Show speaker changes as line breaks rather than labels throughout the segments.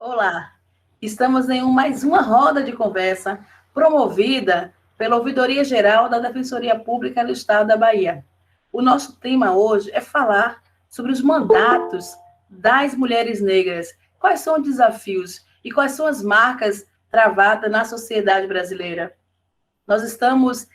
Olá, estamos em mais uma roda de conversa promovida pela Ouvidoria Geral da Defensoria Pública do Estado da Bahia. O nosso tema hoje é falar sobre os mandatos das mulheres negras, quais são os desafios e quais são as marcas travadas na sociedade brasileira. Nós estamos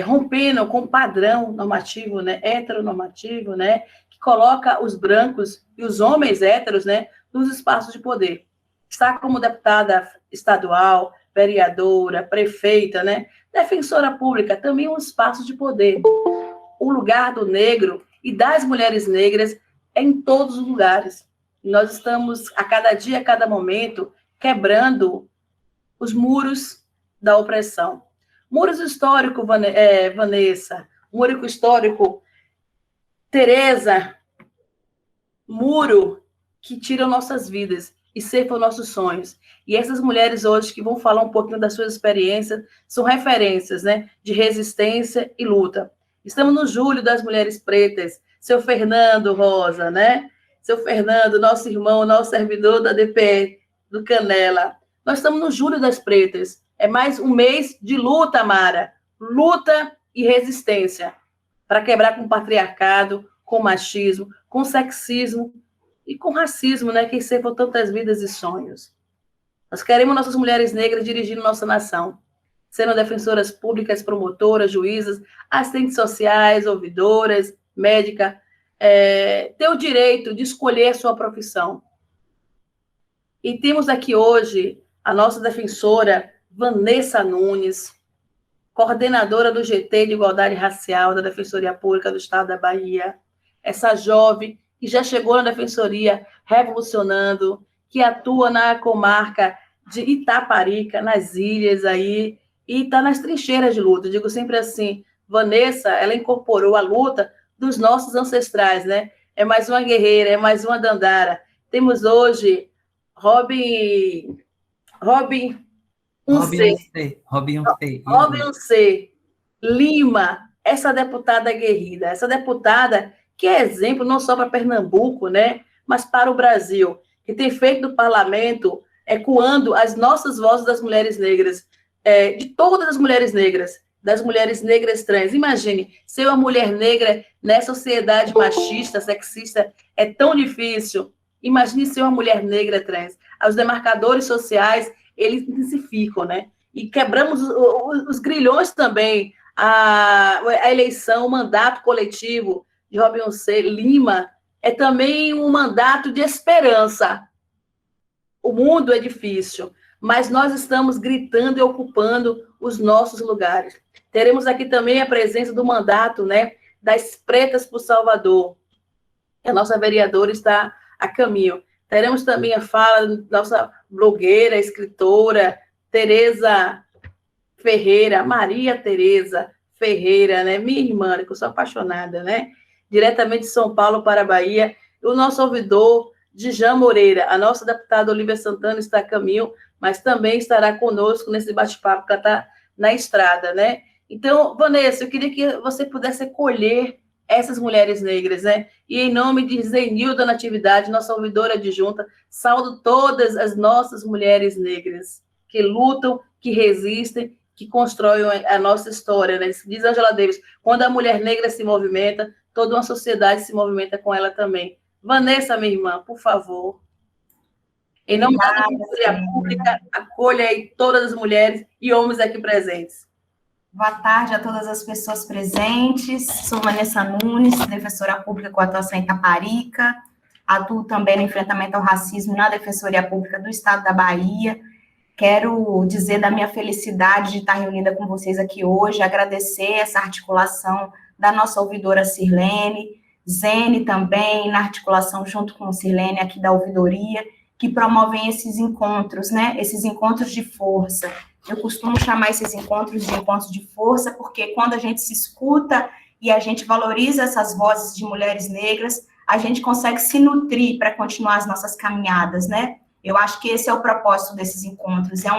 rompendo com o padrão normativo, né, heteronormativo, né, que coloca os brancos e os homens héteros, né, nos espaços de poder. Está como deputada estadual, vereadora, prefeita, né, defensora pública, também um espaço de poder. O lugar do negro e das mulheres negras é em todos os lugares. Nós estamos, a cada dia, a cada momento, quebrando os muros da opressão. Muros histórico, Vanessa, muro histórico, Tereza, muro que tiram nossas vidas e ceifam nossos sonhos. E essas mulheres hoje que vão falar um pouquinho das suas experiências são referências, né, de resistência e luta. Estamos no Julho das Mulheres Pretas, seu Fernando Rosa, né? Seu Fernando, nosso irmão, nosso servidor da DPE do Canela. Nós estamos no Julho das Pretas. É mais um mês de luta, Mara. Luta e resistência para quebrar com o patriarcado, com o machismo, com o sexismo e com o racismo, né, que ceifam tantas vidas e sonhos. Nós queremos nossas mulheres negras dirigindo nossa nação, sendo defensoras públicas, promotoras, juízas, assistentes sociais, ouvidoras, médicas, ter o direito de escolher a sua profissão. E temos aqui hoje a nossa defensora Vanessa Nunes, coordenadora do GT de Igualdade Racial da Defensoria Pública do Estado da Bahia, essa jovem que já chegou na Defensoria revolucionando, que atua na comarca de Itaparica, nas ilhas aí, e está nas trincheiras de luta. Eu digo sempre assim, Vanessa, ela incorporou a luta dos nossos ancestrais, né? É mais uma guerreira, é mais uma dandara. Temos hoje Robin C. Lima, essa deputada aguerrida, essa deputada que é exemplo não só para Pernambuco, né, mas para o Brasil, que tem feito do parlamento ecoando as nossas vozes das mulheres negras, de todas as mulheres negras, das mulheres negras trans. Imagine, ser uma mulher negra nessa sociedade machista, sexista, é tão difícil. Imagine ser uma mulher negra trans. Os demarcadores sociais, eles intensificam, né? E quebramos os grilhões também. A eleição, o mandato coletivo de Robin C. Lima é também um mandato de esperança. O mundo é difícil, mas nós estamos gritando e ocupando os nossos lugares. Teremos aqui também a presença do mandato, né, das Pretas por Salvador. A nossa vereadora está a caminho. Teremos também a fala da nossa blogueira, escritora, Tereza Ferreira, Maria Tereza Ferreira, né? Minha irmã, que eu sou apaixonada, né? Diretamente de São Paulo para a Bahia. O nosso ouvidor, Djan Moreira, a nossa deputada Olívia Santana está a caminho, mas também estará conosco nesse bate-papo, para estar na estrada, né? Então, Vanessa, eu queria que você pudesse acolher essas mulheres negras, né? E em nome de Zenilda Natividade, nossa ouvidora adjunta, saúdo todas as nossas mulheres negras que lutam, que resistem, que constroem a nossa história, né? Diz Angela Davis, quando a mulher negra se movimenta, toda uma sociedade se movimenta com ela também. Vanessa, minha irmã, por favor. Em nome da Defensoria Pública, acolha aí todas as mulheres e homens aqui presentes.
Boa tarde a todas as pessoas presentes. Sou Vanessa Nunes, defensora pública com atuação em Itaparica. Atuo também no enfrentamento ao racismo na Defensoria Pública do Estado da Bahia. Quero dizer da minha felicidade de estar reunida com vocês aqui hoje, agradecer essa articulação da nossa ouvidora Sirlene, Zene também, na articulação junto com Sirlene aqui da ouvidoria, que promovem esses encontros, né? Esses encontros de força. Eu costumo chamar esses encontros de encontros de força, porque quando a gente se escuta e a gente valoriza essas vozes de mulheres negras, a gente consegue se nutrir para continuar as nossas caminhadas, né? Eu acho que esse é o propósito desses encontros, é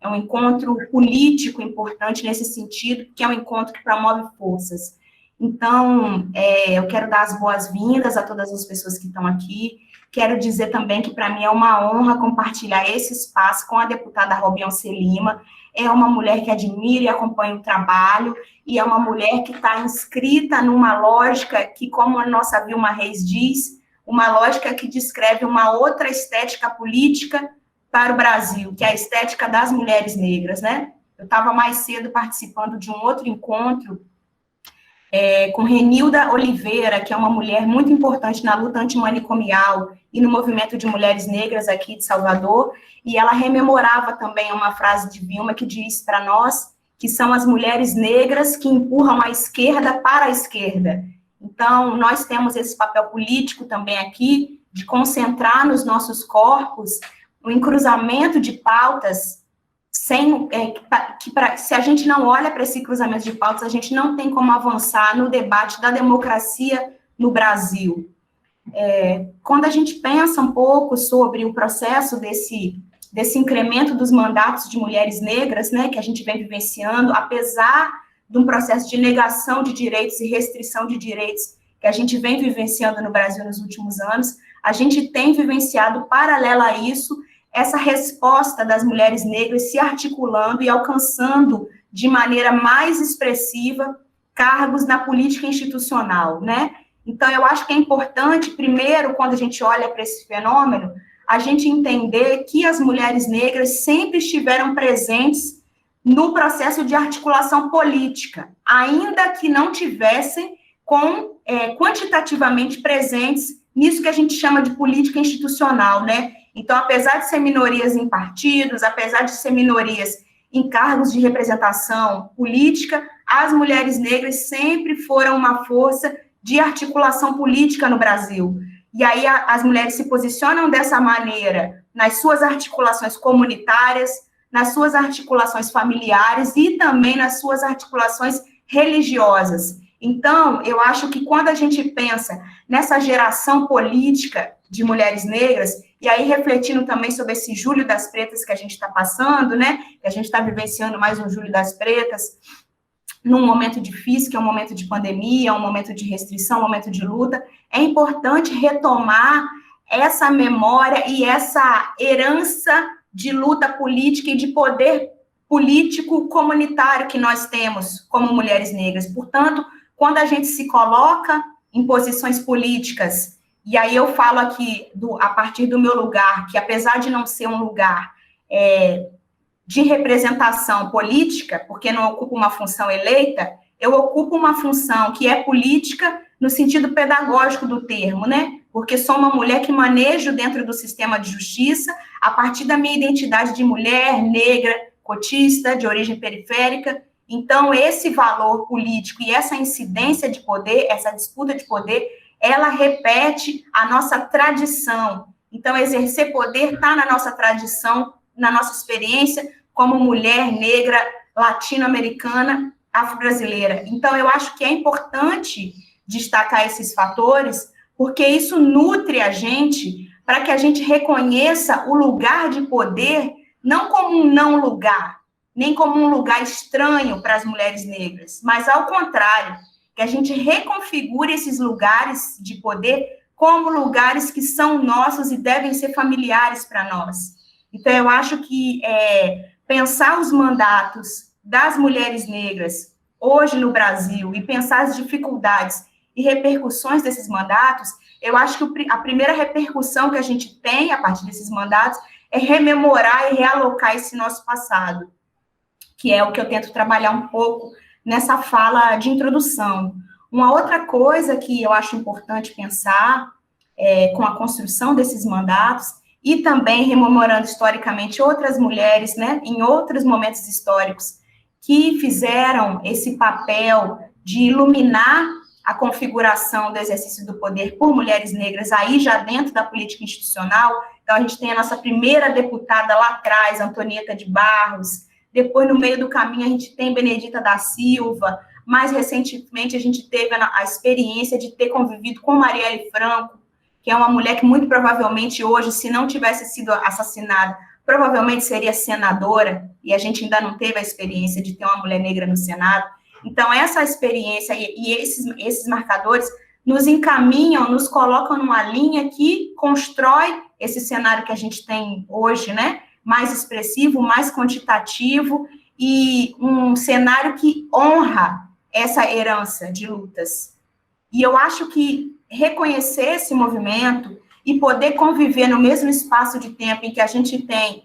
um encontro político importante nesse sentido, que é um encontro que promove forças. Então, eu quero dar as boas-vindas a todas as pessoas que estão aqui, Quero dizer também que, para mim, é uma honra compartilhar esse espaço com a deputada Robionce Lima. É uma mulher que admira e acompanha o trabalho, e é uma mulher que está inscrita numa lógica que, como a nossa Vilma Reis diz, uma lógica que descreve uma outra estética política para o Brasil, que é a estética das mulheres negras, né? Eu estava mais cedo participando de um outro encontro com Renilda Oliveira, que é uma mulher muito importante na luta antimanicomial e no movimento de mulheres negras aqui de Salvador, e ela rememorava também uma frase de Vilma que diz para nós que são as mulheres negras que empurram a esquerda para a esquerda. Então, nós temos esse papel político também aqui, de concentrar nos nossos corpos o encruzamento de pautas, se a gente não olha para esse cruzamento de pautas, a gente não tem como avançar no debate da democracia no Brasil. Quando a gente pensa um pouco sobre o processo desse incremento dos mandatos de mulheres negras, né, que a gente vem vivenciando, apesar de um processo de negação de direitos e restrição de direitos que a gente vem vivenciando no Brasil nos últimos anos, a gente tem vivenciado, paralela a isso, essa resposta das mulheres negras se articulando e alcançando de maneira mais expressiva cargos na política institucional, né? Então, eu acho que é importante, primeiro, quando a gente olha para esse fenômeno, a gente entender que as mulheres negras sempre estiveram presentes no processo de articulação política, ainda que não tivessem quantitativamente presentes nisso que a gente chama de política institucional, né? Então, apesar de ser minorias em partidos, apesar de ser minorias em cargos de representação política, as mulheres negras sempre foram uma força de articulação política no Brasil. E aí as mulheres se posicionam dessa maneira nas suas articulações comunitárias, nas suas articulações familiares e também nas suas articulações religiosas. Então, eu acho que quando a gente pensa nessa geração política de mulheres negras, e aí refletindo também sobre esse Julho das Pretas que a gente está passando, né, que a gente está vivenciando mais um Julho das Pretas, num momento difícil, que é um momento de pandemia, um momento de restrição, um momento de luta, é importante retomar essa memória e essa herança de luta política e de poder político comunitário que nós temos como mulheres negras. Portanto, quando a gente se coloca em posições políticas, e aí eu falo aqui a partir do meu lugar, que apesar de não ser um lugar de representação política, porque não ocupo uma função eleita, eu ocupo uma função que é política no sentido pedagógico do termo, né? Porque sou uma mulher que manejo dentro do sistema de justiça a partir da minha identidade de mulher, negra, cotista, de origem periférica. Então, esse valor político e essa incidência de poder, essa disputa de poder, ela repete a nossa tradição. Então, exercer poder está na nossa tradição, na nossa experiência como mulher negra, latino-americana, afro-brasileira. Então, eu acho que é importante destacar esses fatores, porque isso nutre a gente para que a gente reconheça o lugar de poder não como um não lugar, nem como um lugar estranho para as mulheres negras, mas ao contrário, que a gente reconfigure esses lugares de poder como lugares que são nossos e devem ser familiares para nós. Então, eu acho que pensar os mandatos das mulheres negras hoje no Brasil e pensar as dificuldades e repercussões desses mandatos, eu acho que a primeira repercussão que a gente tem a partir desses mandatos é rememorar e realocar esse nosso passado, que é o que eu tento trabalhar um pouco nessa fala de introdução. Uma outra coisa que eu acho importante pensar com a construção desses mandatos e também rememorando historicamente outras mulheres, né, em outros momentos históricos, que fizeram esse papel de iluminar a configuração do exercício do poder por mulheres negras, aí já dentro da política institucional. Então, a gente tem a nossa primeira deputada lá atrás, Antonieta de Barros. Depois, no meio do caminho, a gente tem Benedita da Silva. Mais recentemente, a gente teve a experiência de ter convivido com Marielle Franco, que é uma mulher que muito provavelmente hoje, se não tivesse sido assassinada, provavelmente seria senadora, e a gente ainda não teve a experiência de ter uma mulher negra no Senado. Então, essa experiência e esses marcadores nos encaminham, nos colocam numa linha que constrói esse cenário que a gente tem hoje, né? Mais expressivo, mais quantitativo, e um cenário que honra essa herança de lutas. E eu acho que reconhecer esse movimento e poder conviver no mesmo espaço de tempo em que a gente tem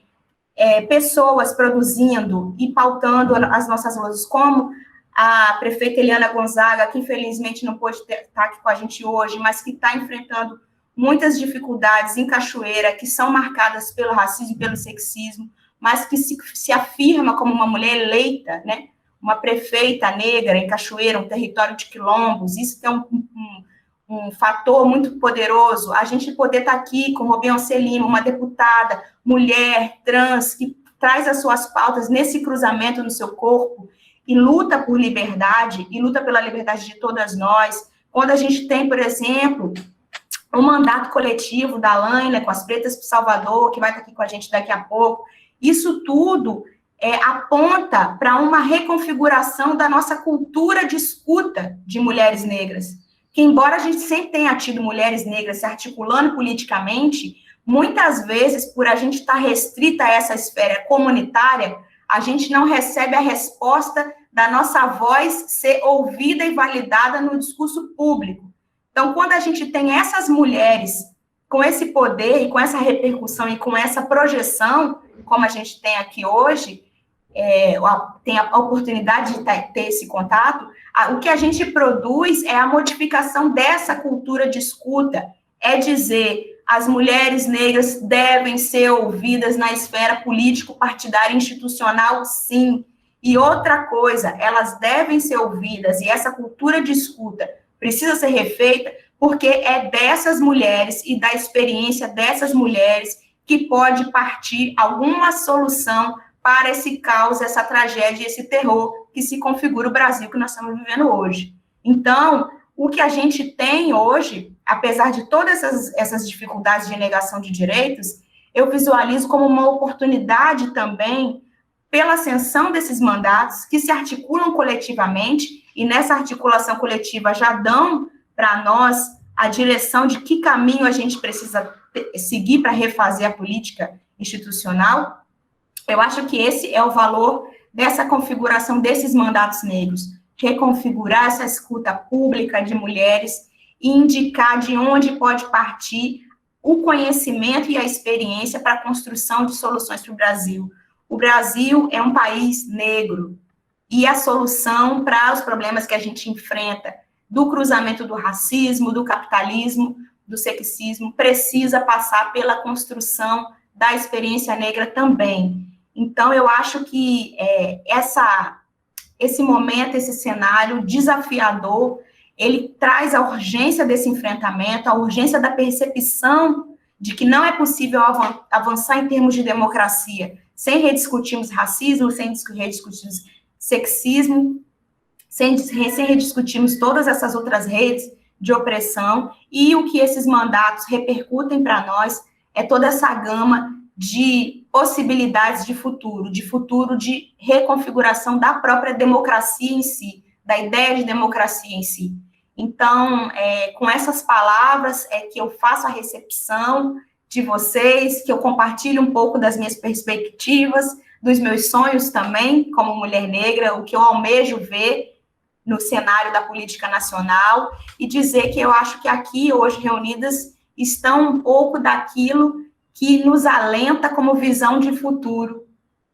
pessoas produzindo e pautando as nossas luzes, como a prefeita Eliana Gonzaga, que infelizmente não pôde estar aqui com a gente hoje, mas que está enfrentando muitas dificuldades em Cachoeira, que são marcadas pelo racismo e pelo sexismo, mas que se afirma como uma mulher eleita, né? Uma prefeita negra em Cachoeira, um território de quilombos. Isso é um fator muito poderoso. A gente poder estar aqui com Beyoncé Lima, uma deputada, mulher, trans, que traz as suas pautas nesse cruzamento no seu corpo e luta por liberdade, e luta pela liberdade de todas nós. Quando a gente tem, por exemplo, o mandato coletivo da Laila com as Pretas por Salvador, que vai estar aqui com a gente daqui a pouco, isso tudo aponta para uma reconfiguração da nossa cultura de escuta de mulheres negras, que embora a gente sempre tenha tido mulheres negras se articulando politicamente, muitas vezes, por a gente estar restrita a essa esfera comunitária, a gente não recebe a resposta da nossa voz ser ouvida e validada no discurso público. Então, quando a gente tem essas mulheres com esse poder e com essa repercussão e com essa projeção, como a gente tem aqui hoje, tem a oportunidade de ter esse contato, o que a gente produz é a modificação dessa cultura de escuta, é dizer, as mulheres negras devem ser ouvidas na esfera político-partidária institucional, sim. E outra coisa, elas devem ser ouvidas, e essa cultura de escuta precisa ser refeita, porque é dessas mulheres e da experiência dessas mulheres que pode partir alguma solução para esse caos, essa tragédia, esse terror que se configura o Brasil que nós estamos vivendo hoje. Então, o que a gente tem hoje, apesar de todas essas dificuldades de negação de direitos, eu visualizo como uma oportunidade também pela ascensão desses mandatos que se articulam coletivamente, e nessa articulação coletiva já dão para nós a direção de que caminho a gente precisa seguir para refazer a política institucional. Eu acho que esse é o valor dessa configuração desses mandatos negros, reconfigurar essa escuta pública de mulheres e indicar de onde pode partir o conhecimento e a experiência para a construção de soluções para o Brasil. O Brasil é um país negro, e a solução para os problemas que a gente enfrenta, do cruzamento do racismo, do capitalismo, do sexismo, precisa passar pela construção da experiência negra também. Então, eu acho que esse momento, esse cenário desafiador, ele traz a urgência desse enfrentamento, a urgência da percepção de que não é possível avançar em termos de democracia sem rediscutirmos racismo, sem rediscutirmos sexismo, sem rediscutirmos todas essas outras redes de opressão, e o que esses mandatos repercutem para nós é toda essa gama de possibilidades de futuro de reconfiguração da própria democracia em si, da ideia de democracia em si. Então, com essas palavras é que eu faço a recepção de vocês, que eu compartilho um pouco das minhas perspectivas, dos meus sonhos também, como mulher negra, o que eu almejo ver no cenário da política nacional, e dizer que eu acho que aqui, hoje, reunidas, estão um pouco daquilo que nos alenta como visão de futuro,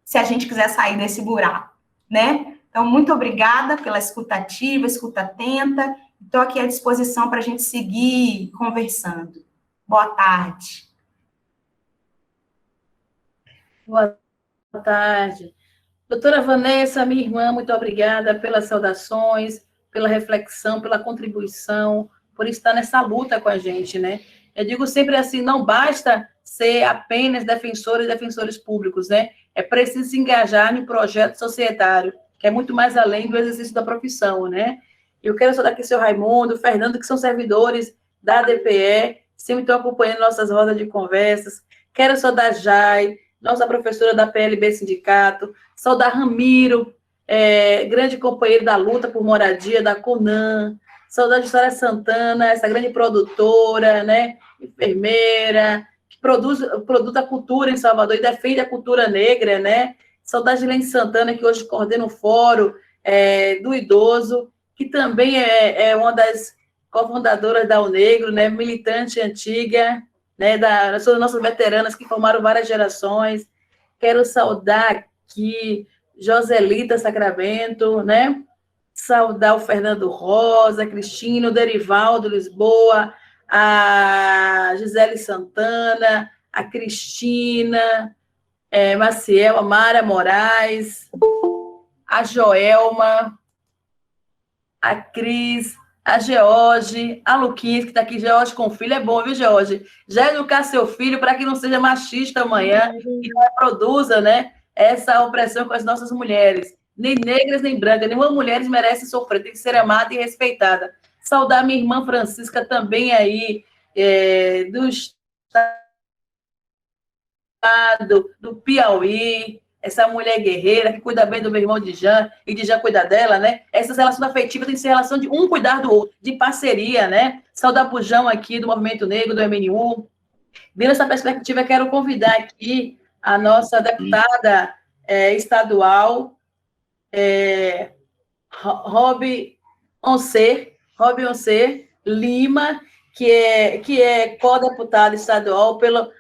se a gente quiser sair desse buraco, né? Então, muito obrigada pela escuta ativa, escuta atenta, estou aqui à disposição para a gente seguir conversando. Boa tarde.
Boa tarde. Doutora Vanessa, minha irmã, muito obrigada pelas saudações, pela reflexão, pela contribuição, por estar nessa luta com a gente, né? Eu digo sempre assim, não basta ser apenas defensores e defensores públicos, né? É preciso se engajar no projeto societário, que é muito mais além do exercício da profissão, né? Eu quero saudar aqui o seu Raimundo, o Fernando, que são servidores da DPE, sempre estão acompanhando nossas rodas de conversas. Quero saudar a Jai, nossa professora da PLB Sindicato, saudar Ramiro, grande companheiro da luta por moradia, da CONAN, Saudade de Sara Santana, essa grande produtora, né? Enfermeira, que produz a cultura em Salvador e defende a cultura negra, né? Saudade de Helene Santana, que hoje coordena o Fórum do Idoso, que também é uma das cofundadoras da UNegro, né? Militante antiga, né? São nossas veteranas que formaram várias gerações. Quero saudar aqui Joselita Sacramento, né? Saudar o Fernando Rosa, a Cristina, o Derivaldo Lisboa, a Gisele Santana, a Cristina, Maciel, a Mara Moraes, a Joelma, a Cris, a George, a Luquinhas, que está aqui, George com filho, é bom, viu, George? Já educar seu filho para que não seja machista amanhã e não reproduza, né, essa opressão com as nossas mulheres. Nem negras, nem brancas, nenhuma mulher merece sofrer, tem que ser amada e respeitada. Saudar minha irmã Francisca também aí, do estado do Piauí, essa mulher guerreira que cuida bem do meu irmão Dijan e Dijan cuida dela, né? Essas relações afetivas têm que ser relação de um cuidar do outro, de parceria, né? Saudar Pujão aqui do Movimento Negro, do MNU. Dentro dessa perspectiva, quero convidar aqui a nossa deputada estadual, Robi Oncer Lima, que é co-deputada estadual pelo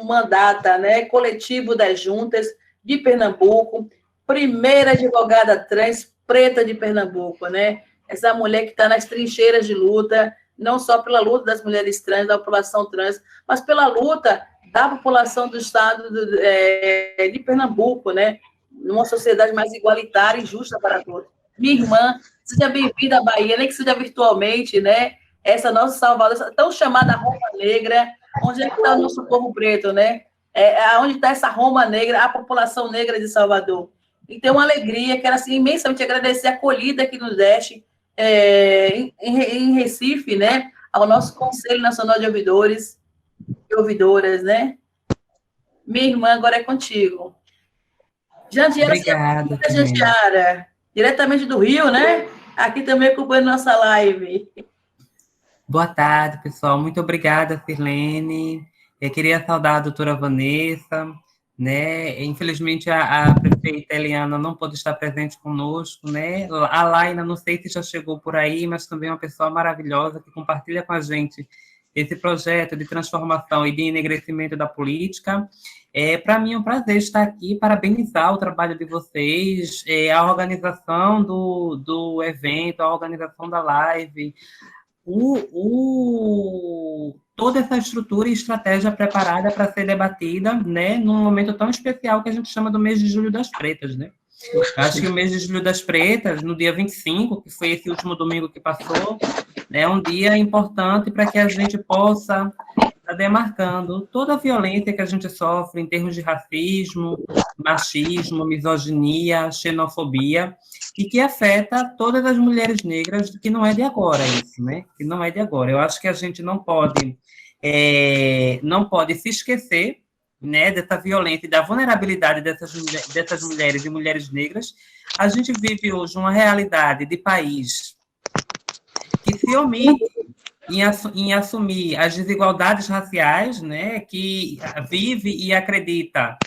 mandato, né, coletivo das juntas de Pernambuco, primeira advogada trans preta de Pernambuco, né? Essa mulher que está nas trincheiras de luta, não só pela luta das mulheres trans, da população trans, mas pela luta da população do estado de Pernambuco, né? Numa sociedade mais igualitária e justa para todos. Minha irmã, seja bem-vinda à Bahia, nem que seja virtualmente, né? Essa nossa Salvador, essa tão chamada Roma Negra, onde é que está o nosso povo preto, né? Onde está essa Roma Negra, a população negra de Salvador. Então, uma alegria, quero assim, imensamente agradecer a acolhida que nos deste em Recife, né? Ao nosso Conselho Nacional de Ouvidores e Ouvidoras, né? Minha irmã, agora é contigo. Jandiara,
obrigada,
Jandiara, diretamente do Rio, né? Aqui também acompanhando nossa live.
Boa tarde, pessoal. Muito obrigada, Sirlene. Eu queria saudar a doutora Vanessa, né? Infelizmente, a prefeita Eliana não pôde estar presente conosco, né? A Laina, não sei se já chegou por aí, mas também é uma pessoa maravilhosa que compartilha com a gente esse projeto de transformação e de enegrecimento da política. Para mim é um prazer estar aqui, parabenizar o trabalho de vocês, a organização do evento, a organização da live, toda essa estrutura e estratégia preparada para ser debatida, né, num momento tão especial que a gente chama do mês de Julho das Pretas, né? Acho que o mês de Julho das Pretas, no dia 25, que foi esse último domingo que passou, é um dia importante para que a gente possa estar demarcando toda a violência que a gente sofre em termos de racismo, machismo, misoginia, xenofobia, e que afeta todas as mulheres negras, que não é de agora isso, né? Que não é de agora. Eu acho que a gente não pode se esquecer, né, dessa violência e da vulnerabilidade dessas mulheres e mulheres negras. A gente vive hoje uma realidade de país que se omite em assumir as desigualdades raciais, né, que vive e acredita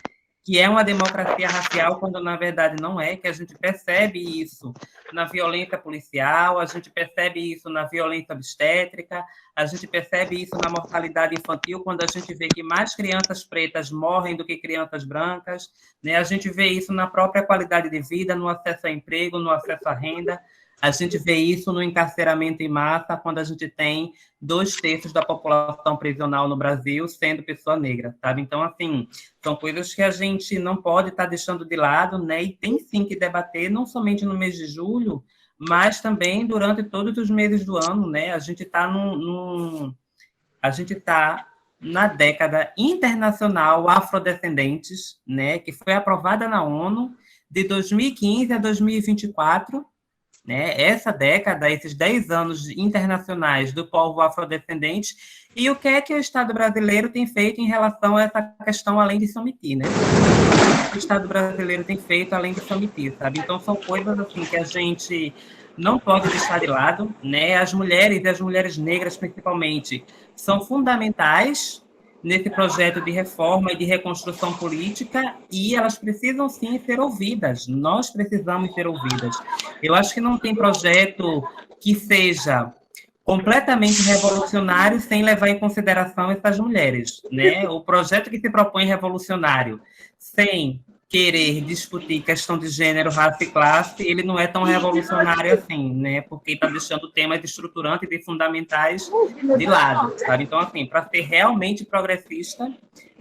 que é uma democracia racial, quando na verdade não é, que a gente percebe isso na violência policial, a gente percebe isso na violência obstétrica, a gente percebe isso na mortalidade infantil, quando a gente vê que mais crianças pretas morrem do que crianças brancas, né? A gente vê isso na própria qualidade de vida, no acesso a emprego, no acesso à renda, a gente vê isso no encarceramento em massa, quando a gente tem 2/3 da população prisional no Brasil sendo pessoa negra, sabe? Então, assim, são coisas que a gente não pode estar deixando de lado, né? E tem sim que debater, não somente no mês de julho, mas também durante todos os meses do ano, né? A gente está na década internacional afrodescendentes, né? Que foi aprovada na ONU de 2015 a 2024, né? Essa década, esses 10 anos internacionais do povo afrodescendente, e o que o Estado brasileiro tem feito em relação a essa questão, além de se omitir, né? O que o Estado brasileiro tem feito, além de se omitir, sabe? Então, são coisas, assim, que a gente não pode deixar de lado, né? As mulheres, e as mulheres negras, principalmente, são fundamentais nesse projeto de reforma e de reconstrução política, e elas precisam, sim, ser ouvidas. Nós precisamos ser ouvidas. Eu acho que não tem projeto que seja completamente revolucionário sem levar em consideração essas mulheres, né? O projeto que se propõe revolucionário sem querer discutir questão de gênero, raça e classe, ele não é tão revolucionário assim, né? Porque está deixando temas estruturantes e fundamentais de lado, sabe? Então, assim, para ser realmente progressista,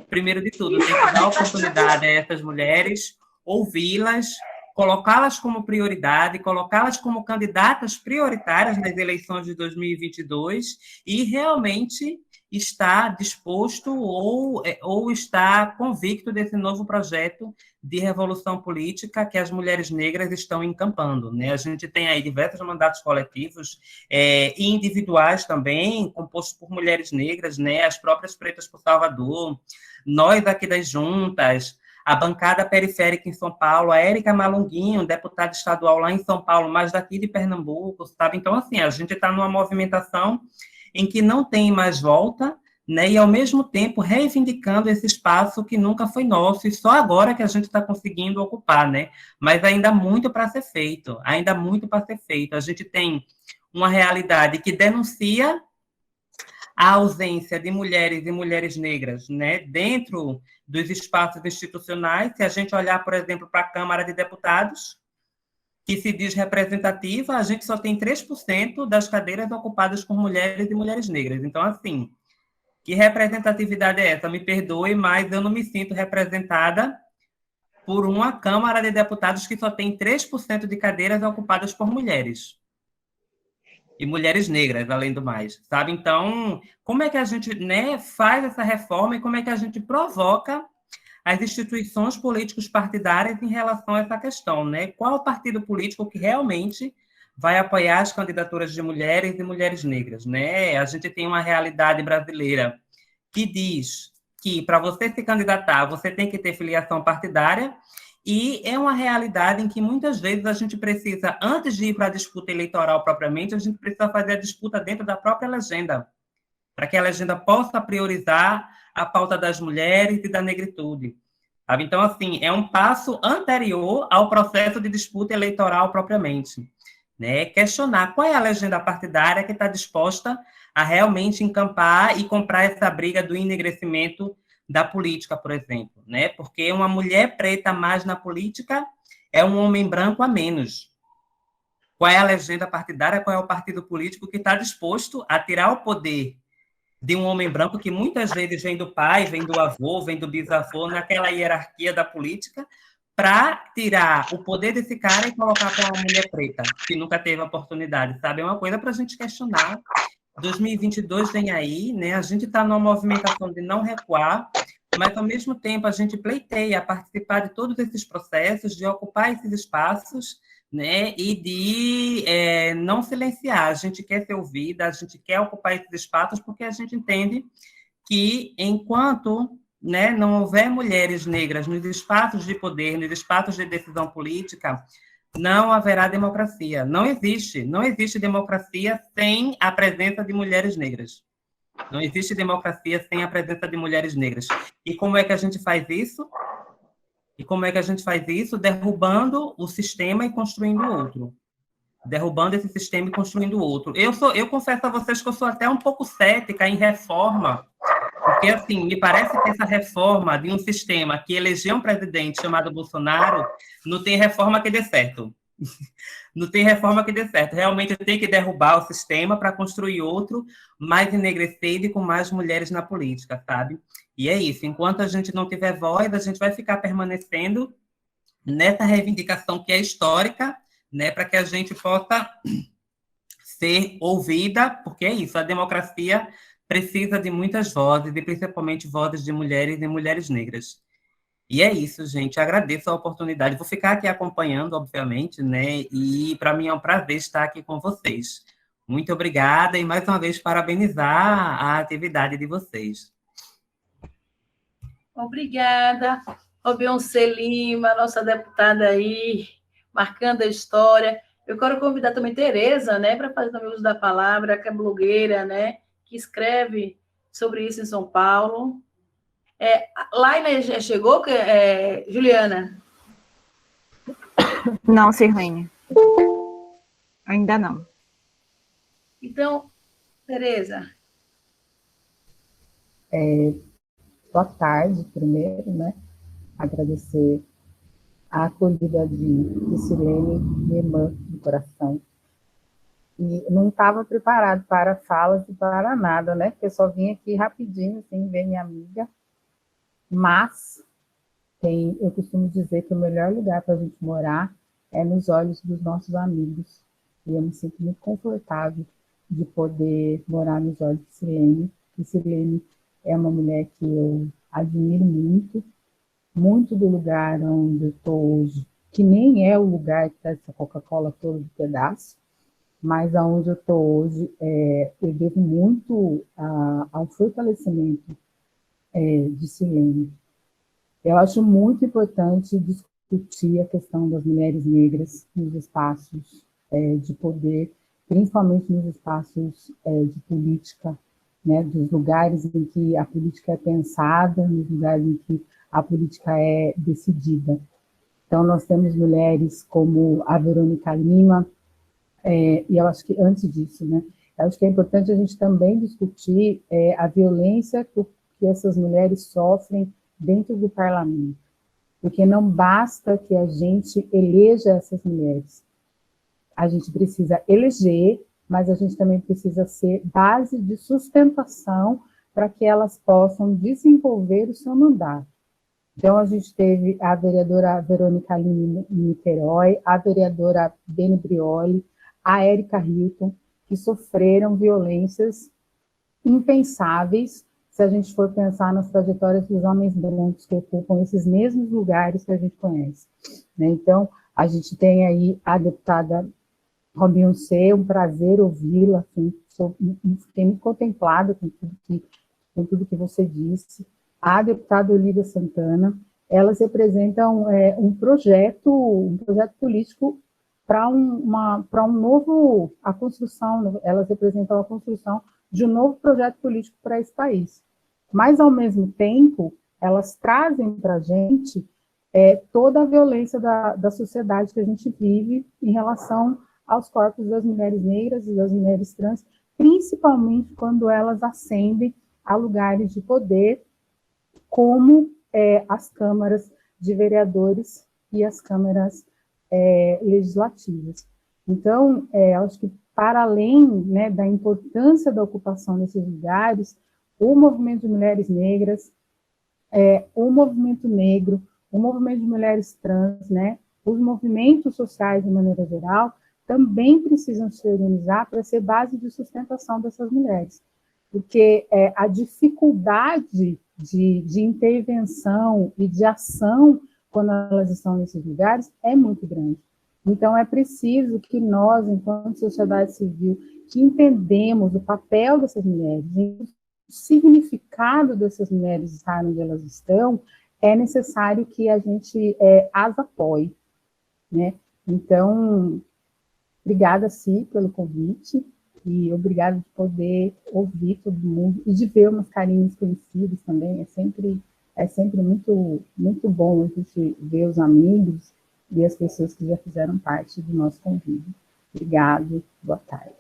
primeiro de tudo, tem que dar oportunidade a essas mulheres, ouvi-las, colocá-las como prioridade, colocá-las como candidatas prioritárias nas eleições de 2022 e realmente está disposto ou está convicto desse novo projeto de revolução política que as mulheres negras estão encampando, né? A gente tem aí diversos mandatos coletivos e individuais também, compostos por mulheres negras, né? As próprias Pretas por Salvador, nós aqui das juntas, a bancada periférica em São Paulo, a Érica Malunguinho, deputada estadual lá em São Paulo, mas daqui de Pernambuco, sabe? Então, assim, a gente está numa movimentação em que não tem mais volta, né? E, ao mesmo tempo, reivindicando esse espaço que nunca foi nosso, e só agora que a gente está conseguindo ocupar, né? Mas ainda muito para ser feito, ainda muito para ser feito. A gente tem uma realidade que denuncia a ausência de mulheres e mulheres negras, né, dentro dos espaços institucionais. Se a gente olhar, por exemplo, para a Câmara de Deputados, que se diz representativa, a gente só tem 3% das cadeiras ocupadas por mulheres e mulheres negras. Então, assim, que representatividade é essa? Me perdoe, mas eu não me sinto representada por uma Câmara de Deputados que só tem 3% de cadeiras ocupadas por mulheres. E mulheres negras, além do mais, sabe? Então, como é que a gente, né, faz essa reforma e como é que a gente provoca as instituições políticos partidárias em relação a essa questão, né? Qual o partido político que realmente vai apoiar as candidaturas de mulheres e mulheres negras, né? A gente tem uma realidade brasileira que diz que para você se candidatar, você tem que ter filiação partidária, e é uma realidade em que muitas vezes a gente precisa, antes de ir para a disputa eleitoral propriamente, a gente precisa fazer a disputa dentro da própria legenda, para que a legenda possa priorizar a pauta das mulheres e da negritude. Sabe? Então, assim, é um passo anterior ao processo de disputa eleitoral propriamente, né? Questionar qual é a legenda partidária que está disposta a realmente encampar e comprar essa briga do enegrecimento da política, por exemplo, né? Porque uma mulher preta a mais na política é um homem branco a menos. Qual é a legenda partidária, qual é o partido político que está disposto a tirar o poder de um homem branco que muitas vezes vem do pai, vem do avô, vem do bisavô, naquela hierarquia da política, para tirar o poder desse cara e colocar para uma mulher preta, que nunca teve oportunidade, sabe? É uma coisa para a gente questionar. 2022 vem aí, né? A gente está numa movimentação de não recuar, mas, ao mesmo tempo, a gente pleiteia participar de todos esses processos, de ocupar esses espaços, né? E de não silenciar. A gente quer ser ouvida, a gente quer ocupar esses espaços, porque a gente entende que, enquanto, né, não houver mulheres negras nos espaços de poder, nos espaços de decisão política, não haverá democracia. Não existe democracia sem a presença de mulheres negras. Não existe democracia sem a presença de mulheres negras. E como é que a gente faz isso? Derrubando o sistema e construindo outro. Derrubando esse sistema e construindo outro. Eu confesso a vocês que eu sou até um pouco cética em reforma, porque, assim, me parece que essa reforma de um sistema que elegeu um presidente chamado Bolsonaro não tem reforma que dê certo. Não tem reforma que dê certo. Realmente tem que derrubar o sistema para construir outro mais enegrecido e com mais mulheres na política, sabe? E é isso. Enquanto a gente não tiver voz, a gente vai ficar permanecendo nessa reivindicação que é histórica, né, para que a gente possa ser ouvida, porque é isso, a democracia precisa de muitas vozes, e principalmente vozes de mulheres e mulheres negras. E é isso, gente. Agradeço a oportunidade. Vou ficar aqui acompanhando, obviamente, né? E para mim é um prazer estar aqui com vocês. Muito obrigada e mais uma vez parabenizar a atividade de vocês.
Obrigada, ô Beyoncé Lima, nossa deputada aí, marcando a história. Eu quero convidar também Tereza, né, para fazer também uso da palavra, que é blogueira, né, que escreve sobre isso em São Paulo. Laila já chegou, Juliana?
Não, Sirlene. Ainda não.
Então, Tereza.
Boa tarde, primeiro, né? Agradecer a acolhida de Silene, minha irmã do coração. E não estava preparado para falas e para nada, né? Porque eu só vim aqui rapidinho, sem ver minha amiga. Mas eu costumo dizer que o melhor lugar para a gente morar é nos olhos dos nossos amigos. E eu me sinto muito confortável de poder morar nos olhos de Silene. E Silene é uma mulher que eu admiro muito, muito do lugar onde eu estou hoje, que nem é o lugar que está essa Coca-Cola toda de pedaço, mas aonde eu estou hoje, eu devo muito ao fortalecimento de Silene. Eu acho muito importante discutir a questão das mulheres negras nos espaços de poder, principalmente nos espaços de política, né, dos lugares em que a política é pensada, nos lugares em que a política é decidida. Então, nós temos mulheres como a Verônica Lima, e eu acho que antes disso, né, eu acho que é importante a gente também discutir a violência que essas mulheres sofrem dentro do parlamento, porque não basta que a gente eleja essas mulheres, a gente precisa eleger, mas a gente também precisa ser base de sustentação para que elas possam desenvolver o seu mandato. Então, a gente teve a vereadora Verônica Lima Niterói, a vereadora Beni Brioli, a Érica Hilton, que sofreram violências impensáveis se a gente for pensar nas trajetórias dos homens brancos que ocupam esses mesmos lugares que a gente conhece, né? Então, a gente tem aí a deputada Beyoncé, um prazer ouvi-la, assim, fiquei muito contemplada com tudo que você disse. A deputada Olívia Santana, elas representam um projeto político para a construção, elas representam a construção de um novo projeto político para esse país. Mas, ao mesmo tempo, elas trazem para a gente toda a violência da sociedade que a gente vive em relação aos corpos das mulheres negras e das mulheres trans, principalmente quando elas ascendem a lugares de poder, como as câmaras de vereadores e as câmaras legislativas. Então, acho que, para além, né, da importância da ocupação desses lugares, o movimento de mulheres negras, o movimento negro, o movimento de mulheres trans, né, os movimentos sociais, de maneira geral, também precisam se organizar para ser base de sustentação dessas mulheres. Porque a dificuldade de intervenção e de ação quando elas estão nesses lugares é muito grande. Então, é preciso que nós, enquanto sociedade civil, que entendemos o papel dessas mulheres, o significado dessas mulheres estarem onde elas estão, é necessário que a gente as apoie, né? Então, obrigada, Si, pelo convite, e obrigada de poder ouvir todo mundo e de ver umas carinhas conhecidas também. É sempre muito, muito bom a gente ver os amigos e as pessoas que já fizeram parte do nosso convívio. Obrigado, boa tarde.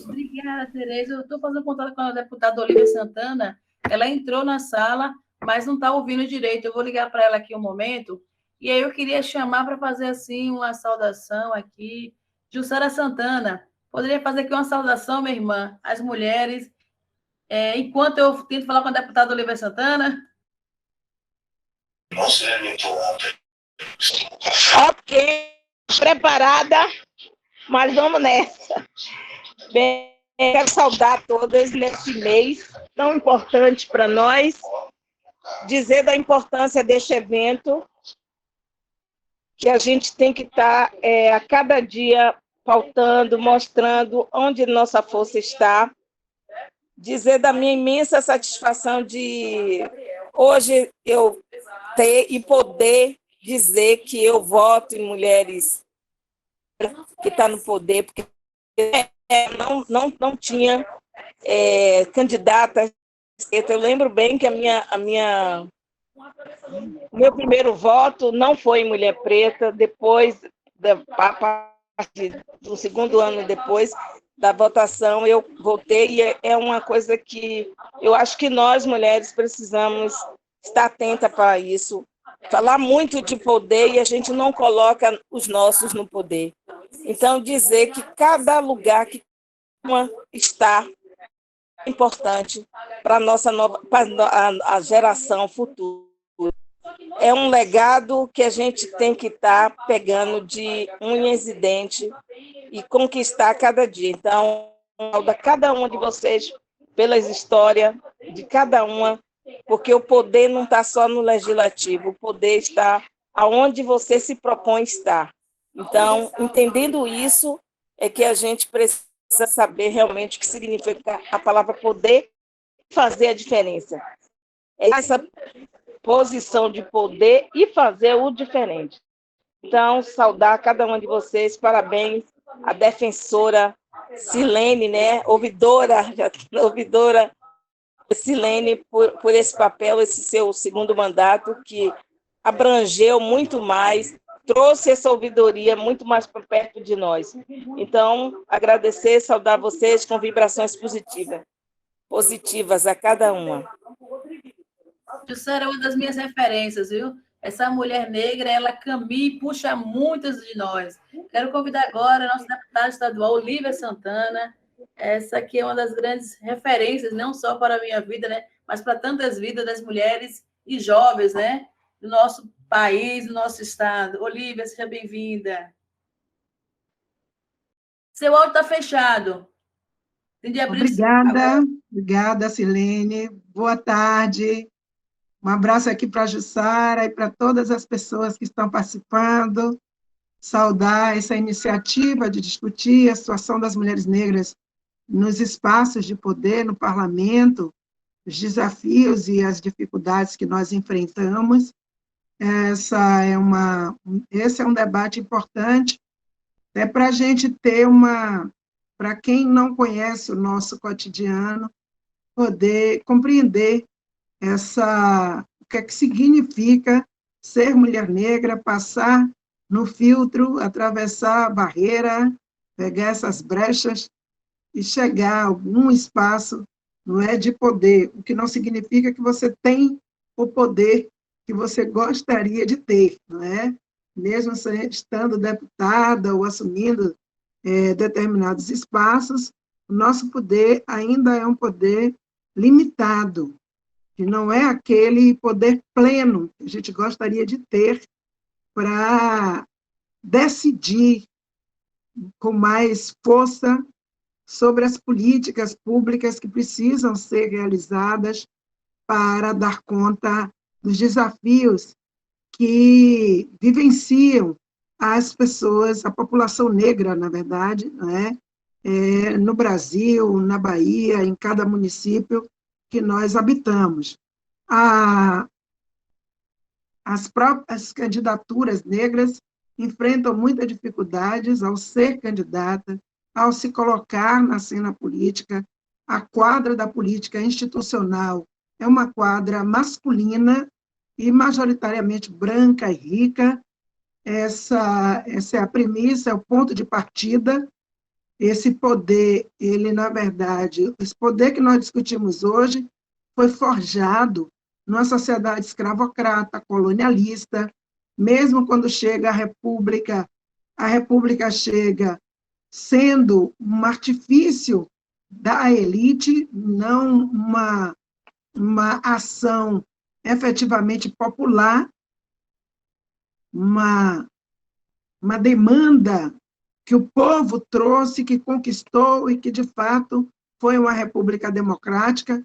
Obrigada, Tereza. Eu estou fazendo contato com a deputada Olívia Santana. Ela entrou na sala, mas não está ouvindo direito. Eu vou ligar para ela aqui um momento. E aí eu queria chamar para fazer assim uma saudação aqui. Jussara Santana, poderia fazer aqui uma saudação, minha irmã, às mulheres, enquanto eu tento falar com a deputada Olívia Santana?
Ok, preparada, mas vamos nessa. Bem, quero saudar todas nesse mês tão importante para nós, dizer da importância deste evento, que a gente tem que estar a cada dia pautando, mostrando onde nossa força está, dizer da minha imensa satisfação de hoje eu ter e poder dizer que eu voto em mulheres que estão no poder, porque não tinha candidatas. Eu lembro bem que meu primeiro voto não foi em mulher preta, depois, do segundo ano depois da votação, eu votei, e é uma coisa que eu acho que nós, mulheres, precisamos estar atenta para isso. Falar muito de poder e a gente não coloca os nossos no poder. Então, dizer que cada lugar que uma está é importante para a nossa a geração futura. É um legado que a gente tem que estar pegando de unhas e dentes e conquistar cada dia. Então, cada uma de vocês, pelas histórias de cada uma, porque o poder não está só no legislativo, o poder está aonde você se propõe estar. Então, entendendo isso, é que a gente precisa saber realmente o que significa a palavra poder fazer a diferença. É essa posição de poder e fazer o diferente. Então, saudar cada uma de vocês, parabéns à defensora Silene, né? ouvidora Silene, por esse papel, esse seu segundo mandato, que abrangeu muito mais, trouxe essa ouvidoria muito mais para perto de nós. Então, agradecer, saudar vocês com vibrações positivas a cada uma.
Jussara é uma das minhas referências, viu? Essa mulher negra, ela caminha e puxa muitas de nós. Quero convidar agora a nossa deputada estadual, Olívia Santana. Essa aqui é uma das grandes referências, não só para a minha vida, né? Mas para tantas vidas das mulheres e jovens, né? Do nosso país, do nosso estado. Olívia, seja bem-vinda. Seu áudio está fechado.
Obrigada, Silene. Boa tarde. Um abraço aqui para a Jussara e para todas as pessoas que estão participando. Saudar essa iniciativa de discutir a situação das mulheres negras nos espaços de poder, no parlamento, os desafios e as dificuldades que nós enfrentamos. Esse é um debate importante, até para a gente ter para quem não conhece o nosso cotidiano, poder compreender o que é que significa ser mulher negra, passar no filtro, atravessar a barreira, pegar essas brechas e chegar a algum espaço, não é, de poder, o que não significa que você tem o poder que você gostaria de ter, não é? Mesmo estando deputada ou assumindo determinados espaços, o nosso poder ainda é um poder limitado, que não é aquele poder pleno que a gente gostaria de ter para decidir com mais força sobre as políticas públicas que precisam ser realizadas para dar conta dos desafios que vivenciam as pessoas, a população negra, na verdade, né? No Brasil, na Bahia, em cada município que nós habitamos. As próprias candidaturas negras enfrentam muitas dificuldades ao ser candidata, ao se colocar na cena política. A quadra da política institucional é uma quadra masculina e majoritariamente branca e rica. Essa é a premissa, é o ponto de partida. Esse poder, na verdade, esse poder que nós discutimos hoje foi forjado numa sociedade escravocrata, colonialista. Mesmo quando chega a República chega sendo um artifício da elite, não uma ação efetivamente popular, uma demanda que o povo trouxe, que conquistou e que, de fato, foi uma república democrática.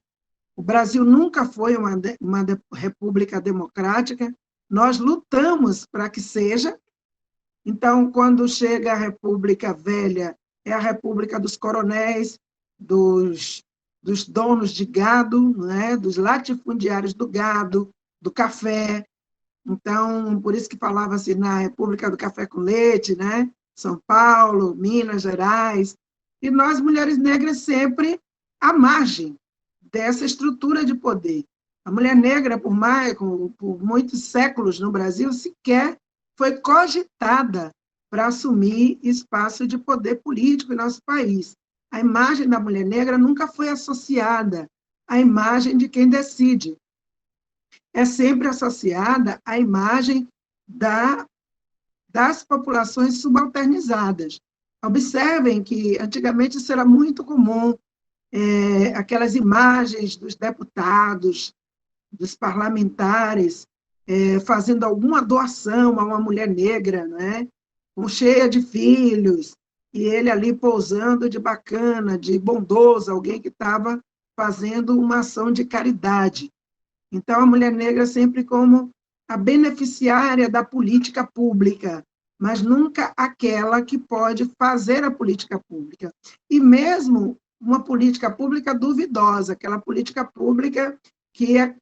O Brasil nunca foi uma república democrática, nós lutamos para que seja. Então, quando chega a República Velha, é a República dos coronéis, dos donos de gado, né? Dos latifundiários do gado, do café. Então, por isso que falava-se na República do Café com Leite, né? São Paulo, Minas Gerais. E nós, mulheres negras, sempre à margem dessa estrutura de poder. A mulher negra, por muitos séculos no Brasil, sequer foi cogitada para assumir espaço de poder político em nosso país. A imagem da mulher negra nunca foi associada à imagem de quem decide. É sempre associada à imagem das populações subalternizadas. Observem que, antigamente, isso era muito comum, aquelas imagens dos deputados, dos parlamentares, fazendo alguma doação a uma mulher negra, né? Cheia de filhos, e ele ali pousando de bacana, de bondoso, alguém que estava fazendo uma ação de caridade. Então, a mulher negra sempre como a beneficiária da política pública, mas nunca aquela que pode fazer a política pública. E mesmo uma política pública duvidosa, aquela política pública que é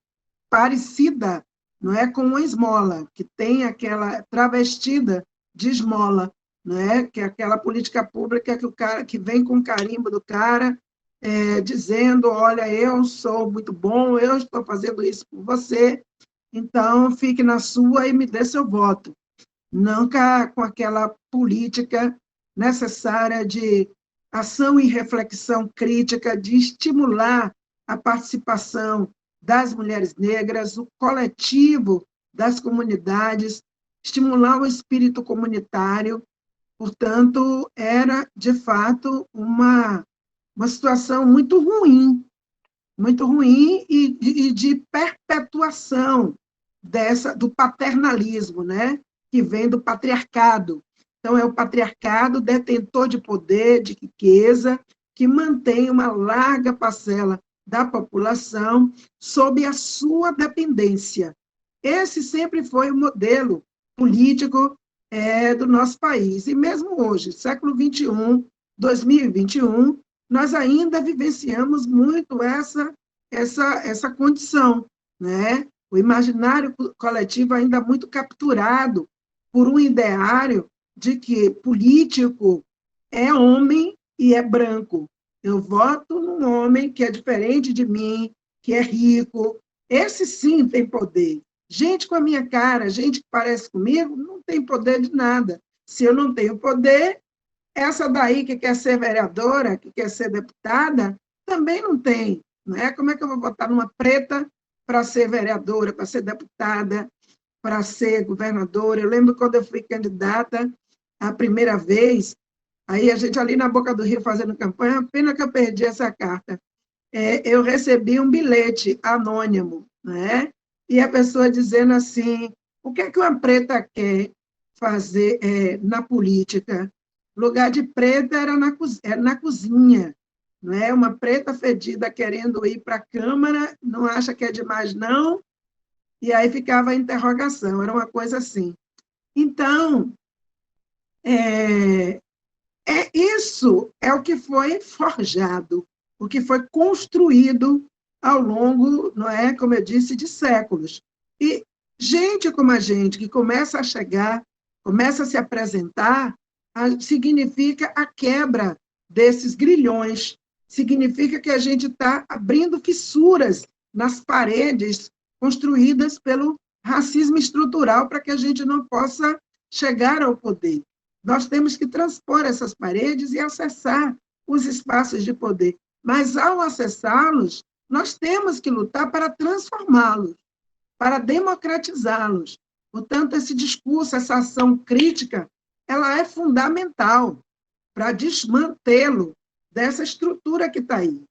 parecida, não é, com uma esmola, que tem aquela travestida de esmola, não é? Que é aquela política pública que o cara que vem com o carimbo do cara, dizendo, olha, eu sou muito bom, eu estou fazendo isso por você, então fique na sua e me dê seu voto. Nunca com aquela política necessária de ação e reflexão crítica, de estimular a participação das mulheres negras, o coletivo das comunidades, estimular o espírito comunitário. Portanto, era, de fato, uma situação muito ruim e de perpetuação do paternalismo, né? Que vem do patriarcado. Então, é o patriarcado detentor de poder, de riqueza, que mantém uma larga parcela da população sob a sua dependência. Esse sempre foi o modelo político do nosso país. E mesmo hoje, século XXI, 2021, nós ainda vivenciamos muito essa condição, né? O imaginário coletivo ainda muito capturado por um ideário de que político é homem e é branco. Eu voto num homem que é diferente de mim, que é rico. Esse sim tem poder. Gente com a minha cara, gente que parece comigo, não tem poder de nada. Se eu não tenho poder, essa daí que quer ser vereadora, que quer ser deputada, também não tem. Não é? Como é que eu vou votar numa preta para ser vereadora, para ser deputada, para ser governadora? Eu lembro quando eu fui candidata a primeira vez, aí a gente ali na Boca do Rio fazendo campanha, pena que eu perdi essa carta. Eu recebi um bilhete anônimo, né? E a pessoa dizendo assim, o que é que uma preta quer fazer na política? Lugar de preta era na cozinha, não é? Uma preta fedida querendo ir para a Câmara, não acha que é demais, não? E aí ficava a interrogação, era uma coisa assim. Então, isso é o que foi forjado, o que foi construído ao longo, não é, como eu disse, de séculos. E gente como a gente, que começa a chegar, começa a se apresentar, significa a quebra desses grilhões, significa que a gente está abrindo fissuras nas paredes construídas pelo racismo estrutural para que a gente não possa chegar ao poder. Nós temos que transpor essas paredes e acessar os espaços de poder. Mas, ao acessá-los, nós temos que lutar para transformá-los, para democratizá-los. Portanto, esse discurso, essa ação crítica, ela é fundamental para desmantê-lo dessa estrutura que está aí.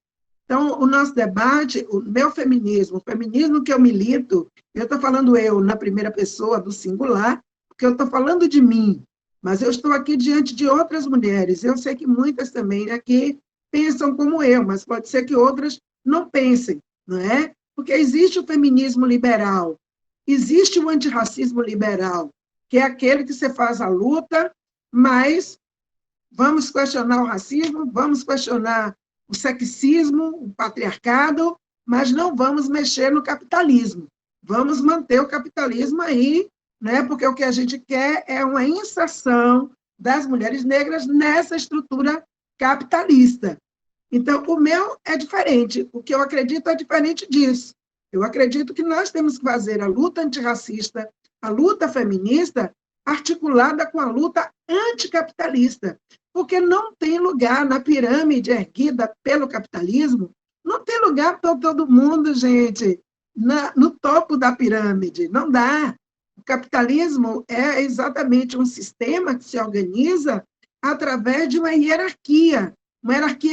Então, o nosso debate, o meu feminismo, o feminismo que eu milito, eu estou falando eu na primeira pessoa do singular, porque eu estou falando de mim, mas eu estou aqui diante de outras mulheres. Eu sei que muitas também aqui pensam como eu, mas pode ser que outras não pensem, não é? Porque existe o feminismo liberal, existe o antirracismo liberal, que é aquele que você faz a luta, mas vamos questionar o racismo, vamos questionar o sexismo, o patriarcado, mas não vamos mexer no capitalismo. Vamos manter o capitalismo aí, né? Porque o que a gente quer é uma inserção das mulheres negras nessa estrutura capitalista. Então, o meu é diferente. O que eu acredito é diferente disso. Eu acredito que nós temos que fazer a luta antirracista, a luta feminista, articulada com a luta anticapitalista, porque não tem lugar na pirâmide erguida pelo capitalismo, não tem lugar para todo mundo, gente, no topo da pirâmide, não dá. O capitalismo é exatamente um sistema que se organiza através de uma hierarquia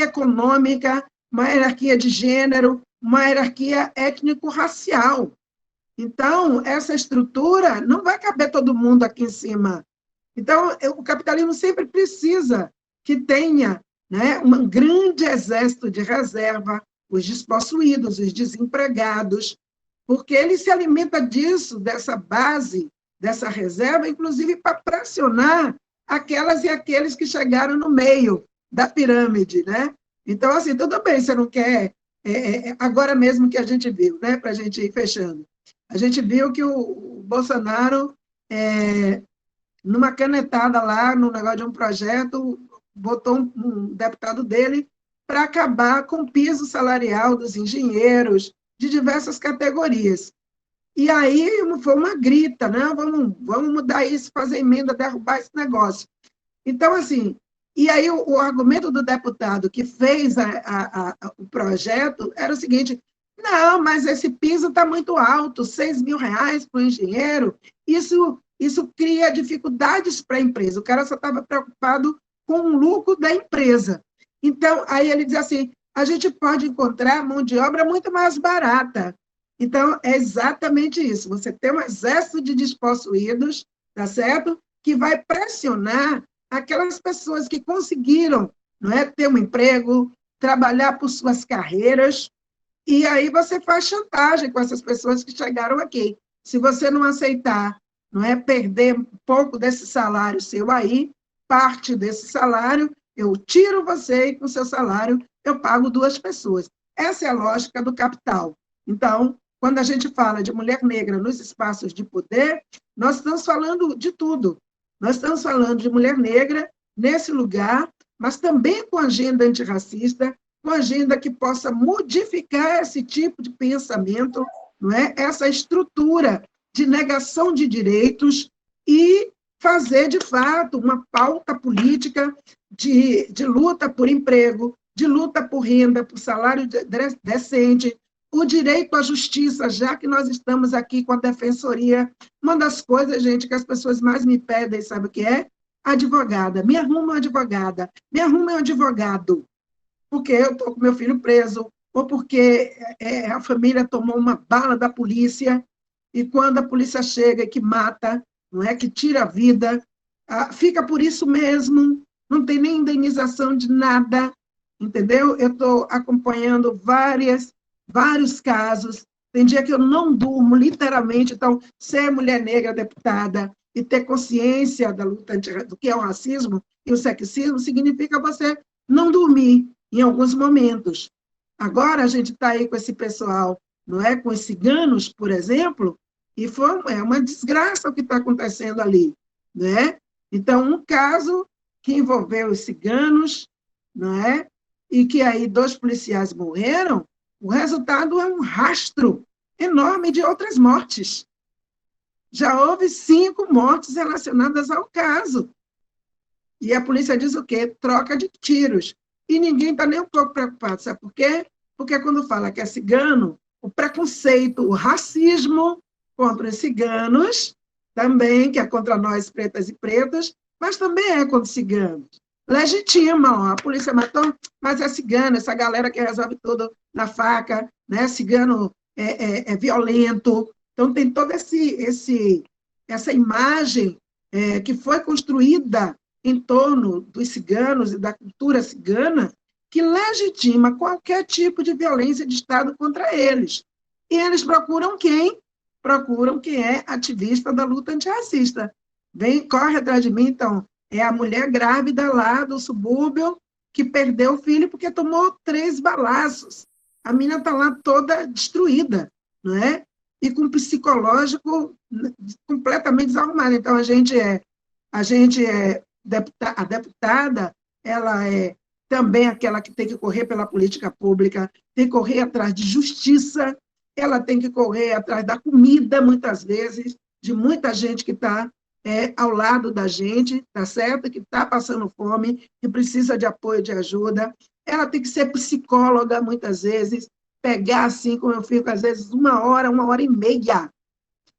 econômica, uma hierarquia de gênero, uma hierarquia étnico-racial. Então, essa estrutura não vai caber todo mundo aqui em cima. Então, o capitalismo sempre precisa que tenha, né, um grande exército de reserva, os despossuídos, os desempregados, porque ele se alimenta disso, dessa base, dessa reserva, inclusive para pressionar aquelas e aqueles que chegaram no meio da pirâmide, né? Então, assim, tudo bem, você não quer... agora mesmo que a gente viu, né, para a gente ir fechando, a gente viu que o Bolsonaro, numa canetada lá, no negócio de um projeto, botou um deputado dele para acabar com o piso salarial dos engenheiros, de diversas categorias. E aí foi uma grita, né? Vamos mudar isso, fazer emenda, derrubar esse negócio. Então, assim, e aí o argumento do deputado que fez o projeto era o seguinte: não, mas esse piso está muito alto, R$6.000 para o engenheiro, isso cria dificuldades para a empresa. O cara só estava preocupado com o lucro da empresa. Então, aí ele diz assim, a gente pode encontrar mão de obra muito mais barata. Então, é exatamente isso. Você tem um exército de despossuídos, tá certo? Que vai pressionar aquelas pessoas que conseguiram, não é, ter um emprego, trabalhar por suas carreiras, e aí você faz chantagem com essas pessoas que chegaram aqui. Se você não aceitar, não é, perder um pouco desse salário seu aí, parte desse salário, eu tiro você e com seu salário eu pago 2 pessoas. Essa é a lógica do capital. Então, quando a gente fala de mulher negra nos espaços de poder, nós estamos falando de tudo. Nós estamos falando de mulher negra nesse lugar, mas também com agenda antirracista, com agenda que possa modificar esse tipo de pensamento, não é? Essa estrutura de negação de direitos e fazer, de fato, uma pauta política de luta por emprego, de luta por renda, por salário decente, o direito à justiça, já que nós estamos aqui com a defensoria. Uma das coisas, gente, que as pessoas mais me pedem, sabe o que é? Advogada. Me arruma uma advogada. Me arruma um advogado. Porque eu estou com meu filho preso, ou porque a família tomou uma bala da polícia, e quando a polícia chega e que mata, não é, que tira a vida, fica por isso mesmo, não tem nem indenização de nada, entendeu? Eu estou acompanhando vários casos, tem dia que eu não durmo, literalmente. Então, ser mulher negra deputada e ter consciência da luta do que é o racismo e o sexismo significa você não dormir em alguns momentos. Agora a gente está aí com esse pessoal, não é, com os ciganos, por exemplo, e é uma desgraça o que está acontecendo ali, né? Então, um caso que envolveu os ciganos, não é? E que aí 2 policiais morreram, o resultado é um rastro enorme de outras mortes. Já houve 5 mortes relacionadas ao caso. E a polícia diz o quê? Troca de tiros. E ninguém está nem um pouco preocupado. Sabe por quê? Porque quando fala que é cigano, o preconceito, o racismo contra os ciganos, também, que é contra nós, pretas e pretas, mas também é contra os ciganos. Legitimam, a polícia matou, mas é cigano, essa galera que resolve tudo na faca, né? Cigano é violento. Então, tem toda essa imagem que foi construída em torno dos ciganos e da cultura cigana, que legitima qualquer tipo de violência de Estado contra eles. E eles procuram quem? Procuram quem é ativista da luta antirracista. Vem, corre atrás de mim, então. É a mulher grávida lá do subúrbio que perdeu o filho porque tomou 3 balaços. A menina está lá toda destruída, não é? E com o psicológico completamente desarrumado. Então, a deputada, ela é também aquela que tem que correr pela política pública, tem que correr atrás de justiça, ela tem que correr atrás da comida, muitas vezes, de muita gente que está ao lado da gente, tá certo? Que está passando fome, que precisa de apoio, de ajuda. Ela tem que ser psicóloga, muitas vezes, pegar, assim, como eu fico, às vezes, 1 hora, 1 hora e meia,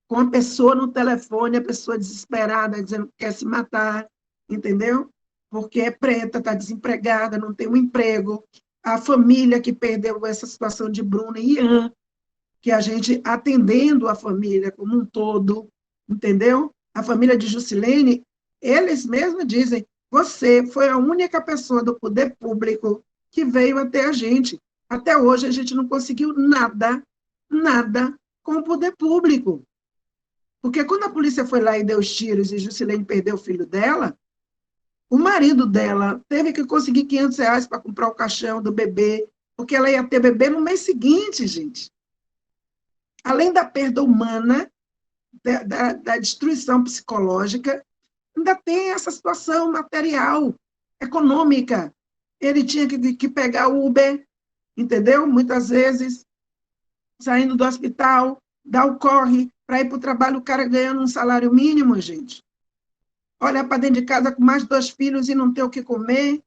com a pessoa no telefone, a pessoa desesperada, dizendo que quer se matar, entendeu? Porque é preta, está desempregada, não tem um emprego. A família que perdeu essa situação de Bruna e Ian, que a gente atendendo a família como um todo, entendeu? A família de Juscelene, eles mesmos dizem, você foi a única pessoa do poder público que veio até a gente. Até hoje a gente não conseguiu nada com o poder público. Porque quando a polícia foi lá e deu os tiros e Juscelene perdeu o filho dela, o marido dela teve que conseguir R$500 para comprar o caixão do bebê, porque ela ia ter bebê no mês seguinte, gente. Além da perda humana, da destruição psicológica, ainda tem essa situação material, econômica. Ele tinha que pegar o Uber, entendeu? Muitas vezes, saindo do hospital, dar o corre para ir para o trabalho, o cara ganhando um salário mínimo, gente. Olha para dentro de casa com mais 2 filhos e não ter o que comer.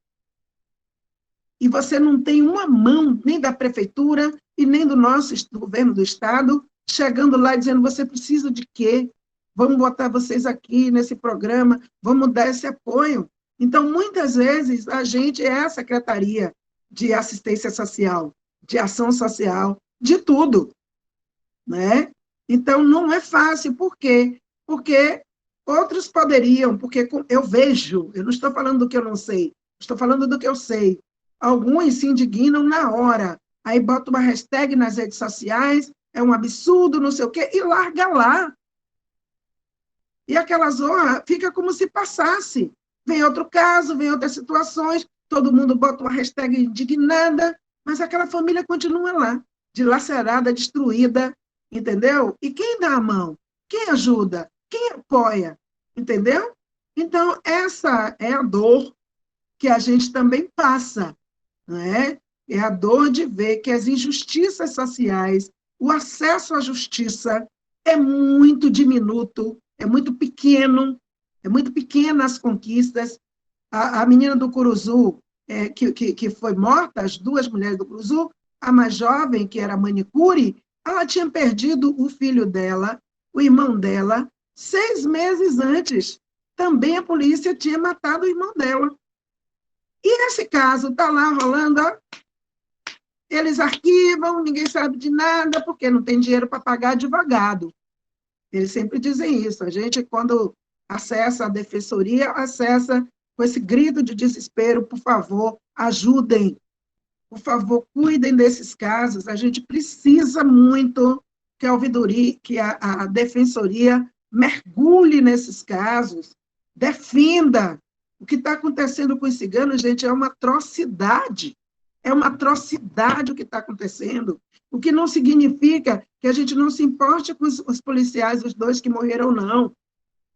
E você não tem uma mão, nem da prefeitura e nem do nosso governo do Estado, chegando lá dizendo, você precisa de quê? Vamos botar vocês aqui nesse programa, vamos dar esse apoio. Então, muitas vezes, a gente é a Secretaria de Assistência Social, de Ação Social, de tudo, né? Então, não é fácil. Por quê? Porque outros poderiam, porque eu vejo, eu não estou falando do que eu não sei, estou falando do que eu sei. Alguns se indignam na hora, aí bota uma hashtag nas redes sociais, é um absurdo, não sei o quê, e larga lá. E aquela zona fica como se passasse. Vem outro caso, vem outras situações, todo mundo bota uma hashtag indignada, mas aquela família continua lá, dilacerada, destruída, entendeu? E quem dá a mão? Quem ajuda? Quem apoia? Entendeu? Então, essa é a dor que a gente também passa, não é? É a dor de ver que as injustiças sociais, o acesso à justiça é muito diminuto, é muito pequena as conquistas. A menina do Curuzu, que foi morta, as 2 mulheres do Curuzu, a mais jovem, que era manicure, ela tinha perdido o filho dela, o irmão dela, 6 meses antes. Também a polícia tinha matado o irmão dela. E esse caso está lá rolando, ó. Eles arquivam, ninguém sabe de nada, porque não tem dinheiro para pagar advogado. Eles sempre dizem isso. A gente, quando acessa a defensoria, acessa com esse grito de desespero, por favor, ajudem. Por favor, cuidem desses casos. A gente precisa muito que a ouvidoria, que a defensoria mergulhe nesses casos, defenda. O que está acontecendo com os ciganos, gente, é uma atrocidade. É uma atrocidade o que está acontecendo. O que não significa que a gente não se importe com os policiais, os 2 que morreram, não.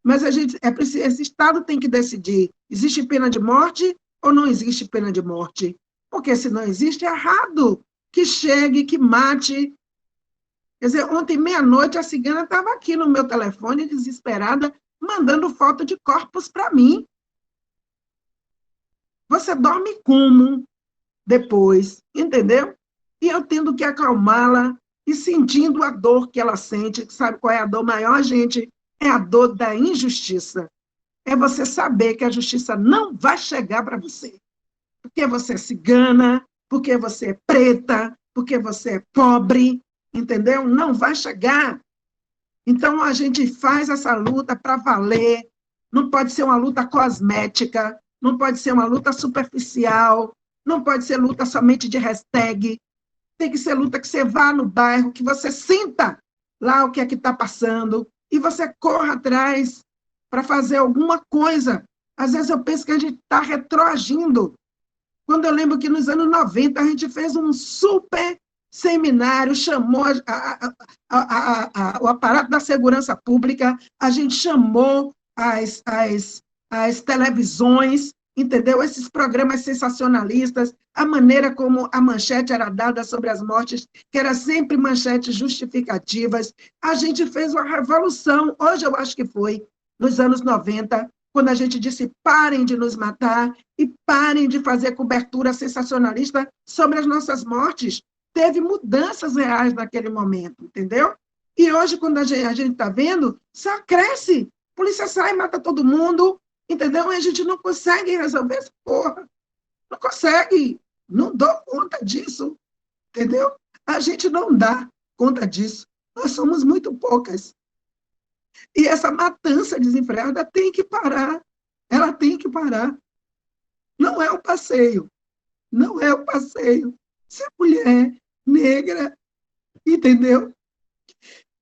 Mas esse Estado tem que decidir, existe pena de morte ou não existe pena de morte? Porque se não existe, é errado que chegue, que mate. Quer dizer, ontem, meia-noite, a cigana estava aqui no meu telefone, desesperada, mandando foto de corpos para mim. Você dorme como depois, entendeu? E eu tendo que acalmá-la e sentindo a dor que ela sente. Sabe qual é a dor maior, gente? É a dor da injustiça. É você saber que a justiça não vai chegar para você. Porque você é cigana, porque você é preta, porque você é pobre, entendeu? Não vai chegar. Então, a gente faz essa luta para valer. Não pode ser uma luta cosmética, não pode ser uma luta superficial, não pode ser luta somente de hashtag, tem que ser luta que você vá no bairro, que você sinta lá o que é que está passando, e você corra atrás para fazer alguma coisa. Às vezes eu penso que a gente está retroagindo. Quando eu lembro que nos anos 90 a gente fez um super seminário, chamou o aparato da segurança pública, a gente chamou as televisões, entendeu? Esses programas sensacionalistas, a maneira como a manchete era dada sobre as mortes, que era sempre manchetes justificativas. A gente fez uma revolução, hoje eu acho que foi, nos anos 90, quando a gente disse parem de nos matar e parem de fazer cobertura sensacionalista sobre as nossas mortes. Teve mudanças reais naquele momento, entendeu? E hoje, quando a gente está vendo, só cresce. A polícia sai, mata todo mundo, entendeu? E a gente não consegue resolver essa porra. Não consegue. Não dou conta disso, entendeu? A gente não dá conta disso. Nós somos muito poucas. E essa matança desenfreada tem que parar. Ela tem que parar. Não é um passeio. Não é um passeio. Se a mulher negra, entendeu?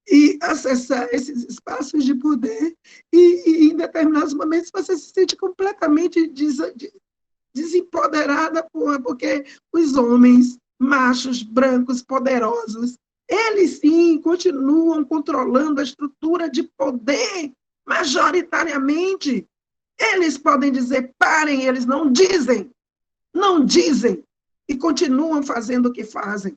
E acessar esses espaços de poder, e em determinados momentos você se sente completamente desempoderada, porque os homens machos, brancos, poderosos, eles sim continuam controlando a estrutura de poder majoritariamente. Eles podem dizer parem, eles não dizem, e continuam fazendo o que fazem,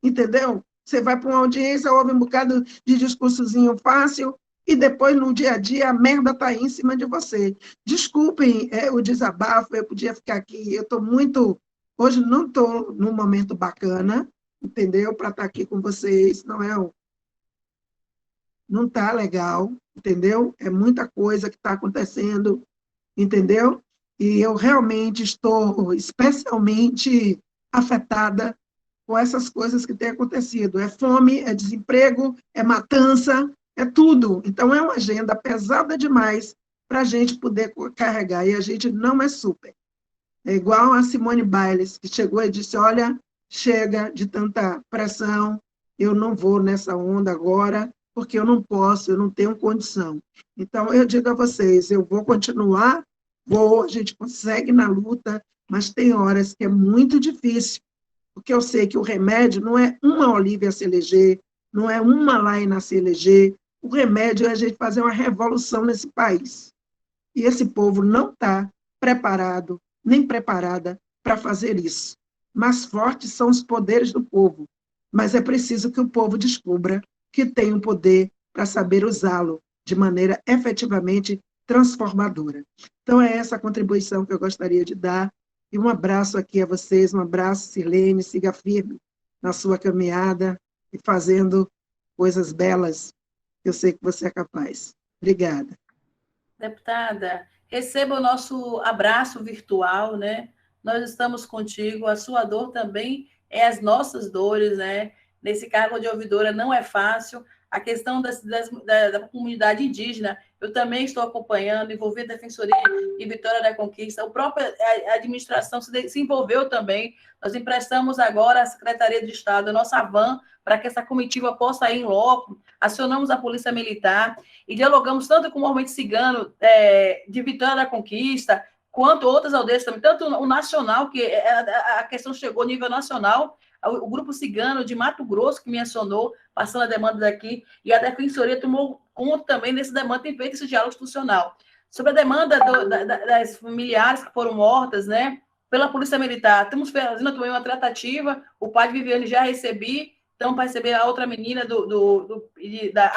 entendeu? Você vai para uma audiência, ouve um bocado de discursozinho fácil, e depois, no dia a dia, a merda está aí em cima de você. Desculpem o desabafo, eu podia ficar aqui, eu estou muito... Hoje não estou num momento bacana, entendeu? Para estar aqui com vocês, não está legal, entendeu? É muita coisa que está acontecendo, entendeu? E eu realmente estou especialmente afetada com essas coisas que têm acontecido. É fome, é desemprego, é matança, é tudo. Então, é uma agenda pesada demais para a gente poder carregar, e a gente não é super. É igual a Simone Biles, que chegou e disse, olha, chega de tanta pressão, eu não vou nessa onda agora, porque eu não posso, eu não tenho condição. Então, eu digo a vocês, eu vou continuar, a gente consegue na luta, mas tem horas que é muito difícil, porque eu sei que o remédio não é uma Olívia se eleger, não é uma Laina se eleger, o remédio é a gente fazer uma revolução nesse país. E esse povo não está preparado, nem preparada para fazer isso. Mais fortes são os poderes do povo, mas é preciso que o povo descubra que tem um poder para saber usá-lo de maneira efetivamente transformadora. Então, é essa a contribuição que eu gostaria de dar, e um abraço aqui a vocês, um abraço, Sirlene, siga firme na sua caminhada e fazendo coisas belas, eu sei que você é capaz. Obrigada.
Deputada, receba o nosso abraço virtual, né? Nós estamos contigo, a sua dor também é as nossas dores, né? Nesse cargo de ouvidora não é fácil. A questão da comunidade indígena, eu também estou acompanhando, envolvida a Defensoria e Vitória da Conquista. A própria administração se envolveu também. Nós emprestamos agora à Secretaria de Estado a nossa van para que essa comitiva possa ir em loco. Acionamos a Polícia Militar e dialogamos tanto com o movimento cigano de Vitória da Conquista, quanto outras aldeias também, tanto o nacional, que a questão chegou a nível nacional, o Grupo Cigano de Mato Grosso, que me acionou, passando a demanda daqui, e a Defensoria tomou conta também dessa demanda, tem feito esse diálogo institucional. Sobre a demanda das familiares que foram mortas, né, pela Polícia Militar, estamos fazendo também uma tratativa, o pai de Viviane já recebi, então para receber a outra menina,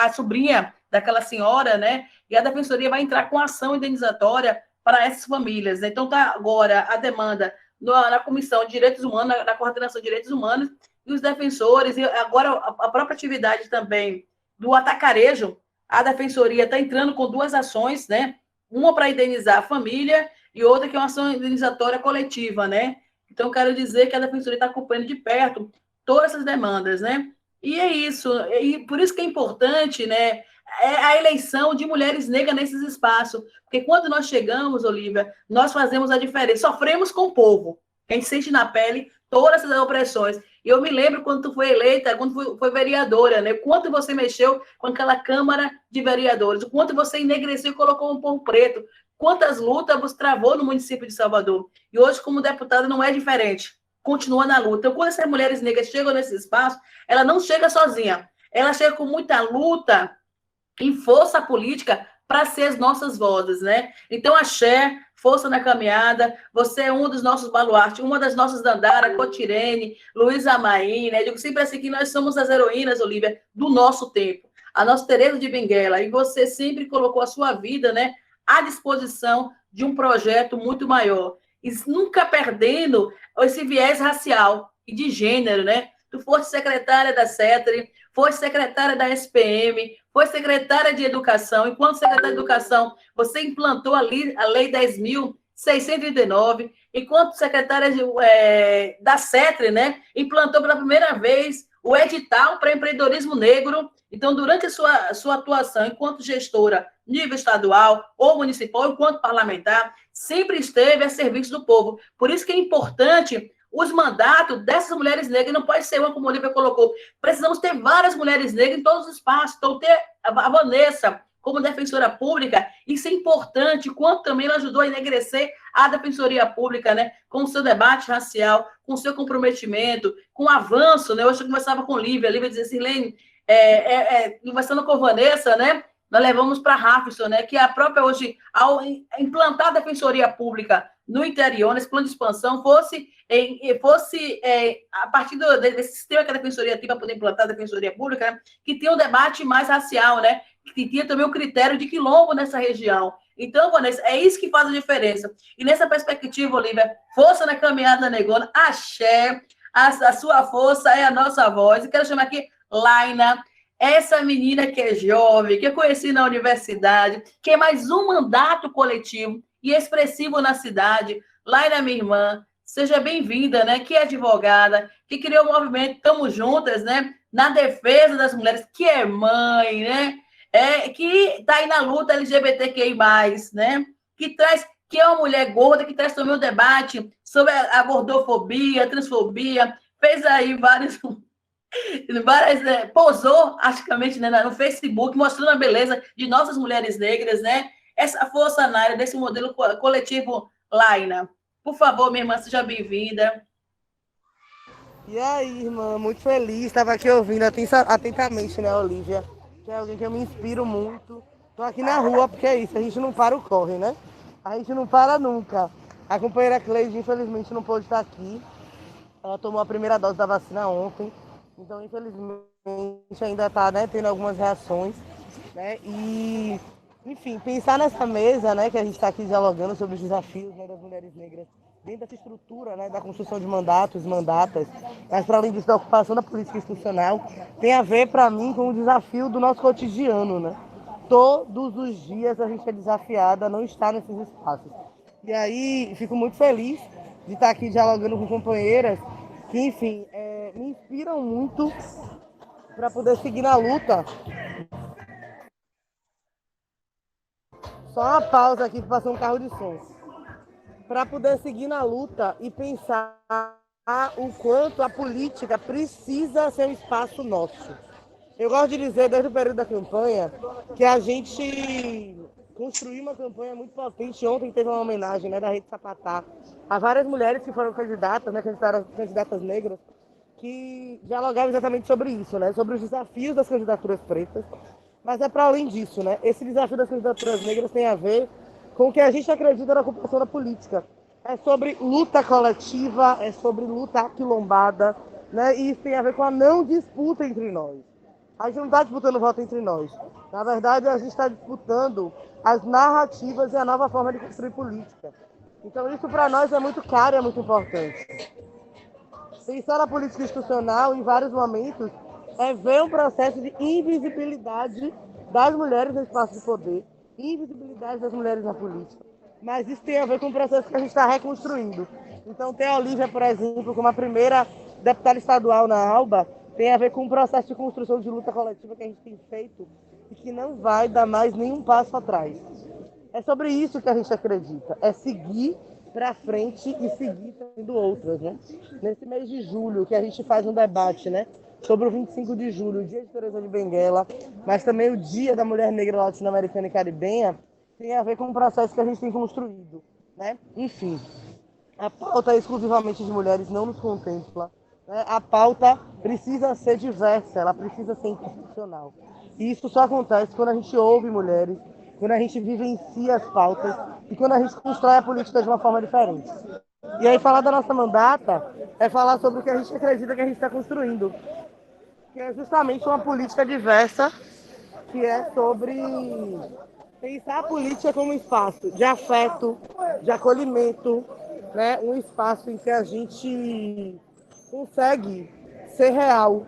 a sobrinha daquela senhora, né, e a Defensoria vai entrar com ação indenizatória para essas famílias, né? Então, está agora a demanda na Comissão de Direitos Humanos, na Coordenação de Direitos Humanos, e os defensores, e agora a própria atividade também do atacarejo, a Defensoria está entrando com duas ações, né? Uma para indenizar a família e outra que é uma ação indenizatória coletiva, né? Então, quero dizer que a Defensoria está acompanhando de perto todas essas demandas, né? E é isso, e por isso que é importante, né? É a eleição de mulheres negras nesses espaços. Porque quando nós chegamos, Olívia, nós fazemos a diferença. Sofremos com o povo. A gente sente na pele todas essas opressões. E eu me lembro quando tu foi eleita, quando foi vereadora, né? Quanto você mexeu com aquela Câmara de Vereadores, o quanto você enegreceu e colocou um povo preto, quantas lutas você travou no município de Salvador. E hoje, como deputada, não é diferente. Continua na luta. Então, quando essas mulheres negras chegam nesse espaço, ela não chega sozinha. Ela chega com muita luta e força política para ser as nossas vozes, né? Então, axé, força na caminhada, você é um dos nossos baluartes, uma das nossas Dandara, Cotirene, Luísa Maim, né? Eu digo sempre assim que nós somos as heroínas, Olivia, do nosso tempo. A nossa Teresa de Benguela, e você sempre colocou a sua vida, né, à disposição de um projeto muito maior. E nunca perdendo esse viés racial e de gênero, né? Tu foste secretária da CETRE, foi secretária da SPM, foi secretária de Educação. Enquanto secretária de Educação, você implantou a Lei 10.639. Enquanto secretária da CETRE, né, implantou pela primeira vez o edital para empreendedorismo negro. Então, durante a sua atuação enquanto gestora, nível estadual ou municipal, enquanto parlamentar, sempre esteve a serviço do povo. Por isso que é importante os mandatos dessas mulheres negras, não pode ser uma, como a Olivia colocou. Precisamos ter várias mulheres negras em todos os espaços. Então, ter a Vanessa como defensora pública, isso é importante, quanto também ela ajudou a enegrecer a defensoria pública, né? Com o seu debate racial, com o seu comprometimento, com o avanço, né? Hoje eu conversava com a Lívia dizia assim, Lene, conversando com a Vanessa, né? Nós levamos para a Rafson, né? Que a própria hoje, ao implantar a defensoria pública no interior, nesse plano de expansão, fosse a partir desse sistema que a defensoria tem para poder implantar a defensoria pública, né, que tenha um debate mais racial, né, que tenha também o critério de quilombo nessa região. Então, Vanessa, é isso que faz a diferença. E nessa perspectiva, Olivia, força na caminhada negona, axé, a sua força é a nossa voz. E quero chamar aqui Laina, essa menina que é jovem, que eu conheci na universidade, que é mais um mandato coletivo e expressivo na cidade. Laina, minha irmã, seja bem-vinda, né? Que é advogada, que criou o movimento Estamos Juntas, né? Na defesa das mulheres, que é mãe, né? Que está aí na luta LGBTQI+, né? Que é uma mulher gorda, que traz também um debate sobre a gordofobia, a transfobia, fez aí várias posou, praticamente, né, no Facebook, mostrando a beleza de nossas mulheres negras, né? Essa força na área desse modelo coletivo Laina. Por favor, minha irmã, seja bem-vinda.
E aí, irmã, muito feliz. Estava aqui ouvindo atentamente, né, Olivia? Que é alguém que eu me inspiro muito. Estou aqui na rua, porque é isso, a gente não para o corre, né? A gente não para nunca. A companheira Cleide, infelizmente, não pôde estar aqui. Ela tomou a primeira dose da vacina ontem. Então, infelizmente, ainda está, né, tendo algumas reações. Né? E, enfim, pensar nessa mesa, né, que a gente está aqui dialogando sobre os desafios, né, das mulheres negras dentro dessa estrutura, né, da construção de mandatos, mandatas, mas para além disso da ocupação da política institucional, tem a ver para mim com o desafio do nosso cotidiano, né? Todos os dias a gente é desafiada a não estar nesses espaços. E aí fico muito feliz de estar aqui dialogando com companheiras que, enfim, me inspiram muito para poder seguir na luta. Só uma pausa aqui para passar um carro de som. Para poder seguir na luta e pensar o quanto a política precisa ser um espaço nosso. Eu gosto de dizer, desde o período da campanha, que a gente construiu uma campanha muito potente. Ontem teve uma homenagem, né, da Rede Sapatá a várias mulheres que foram candidatas, né, candidatas negras, que dialogavam exatamente sobre isso, né, sobre os desafios das candidaturas pretas. Mas é para além disso, né? Esse desafio das candidaturas negras tem a ver com o que a gente acredita na ocupação da política. É sobre luta coletiva, é sobre luta aquilombada, né? E isso tem a ver com a não disputa entre nós. A gente não está disputando voto entre nós. Na verdade, a gente está disputando as narrativas e a nova forma de construir política. Então, isso para nós é muito caro e é muito importante. Pensar na política institucional, em vários momentos, é ver um processo de invisibilidade das mulheres no espaço de poder, invisibilidade das mulheres na política. Mas isso tem a ver com o processo que a gente está reconstruindo. Então, ter a Olivia, por exemplo, como a primeira deputada estadual na ALBA, tem a ver com um processo de construção de luta coletiva que a gente tem feito e que não vai dar mais nenhum passo atrás. É sobre isso que a gente acredita, é seguir para frente e seguir trazendo outras, né? Nesse mês de julho, que a gente faz um debate, né? Sobre o 25 de julho, o dia de Teresa de Benguela, mas também o dia da mulher negra latino-americana e caribenha, tem a ver com o processo que a gente tem construído, né? Enfim, a pauta exclusivamente de mulheres não nos contempla, né? A pauta precisa ser diversa, ela precisa ser institucional. E isso só acontece quando a gente ouve mulheres, quando a gente vivencia as pautas e quando a gente constrói a política de uma forma diferente. E aí falar da nossa mandata é falar sobre o que a gente acredita que a gente está construindo, que é justamente uma política diversa, que é sobre pensar a política como um espaço de afeto, de acolhimento, né? Um espaço em que a gente consegue ser real.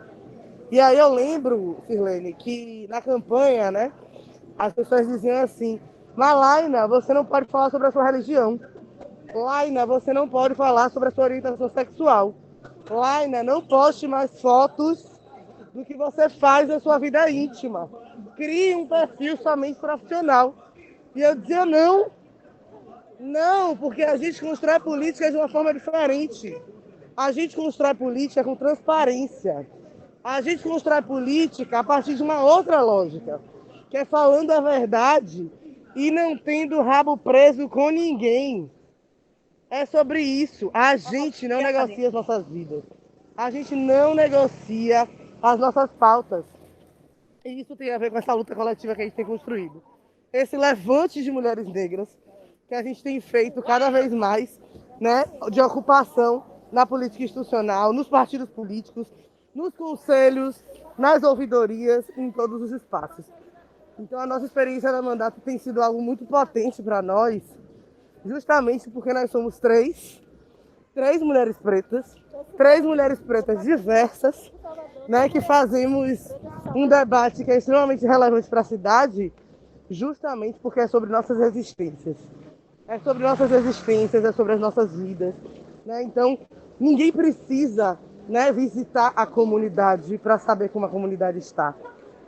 E aí eu lembro, Sirlene, que na campanha, né, as pessoas diziam assim: Malaina, você não pode falar sobre a sua religião. Laina, você não pode falar sobre a sua orientação sexual. Laina, não poste mais fotos do que você faz na sua vida íntima. Crie um perfil somente profissional. E eu dizia não, não, porque a gente constrói política de uma forma diferente. A gente constrói política com transparência. A gente constrói política a partir de uma outra lógica, que é falando a verdade e não tendo rabo preso com ninguém. É sobre isso. A gente não negocia as nossas vidas. A gente não negocia as nossas pautas. E isso tem a ver com essa luta coletiva que a gente tem construído. Esse levante de mulheres negras que a gente tem feito cada vez mais, né, de ocupação na política institucional, nos partidos políticos, nos conselhos, nas ouvidorias, em todos os espaços. Então a nossa experiência no mandato tem sido algo muito potente para nós, justamente porque nós somos três mulheres pretas diversas, né, que fazemos um debate que é extremamente relevante para a cidade, justamente porque é sobre nossas existências. É sobre nossas existências, é sobre as nossas vidas, né? Então, ninguém precisa, né, visitar a comunidade para saber como a comunidade está.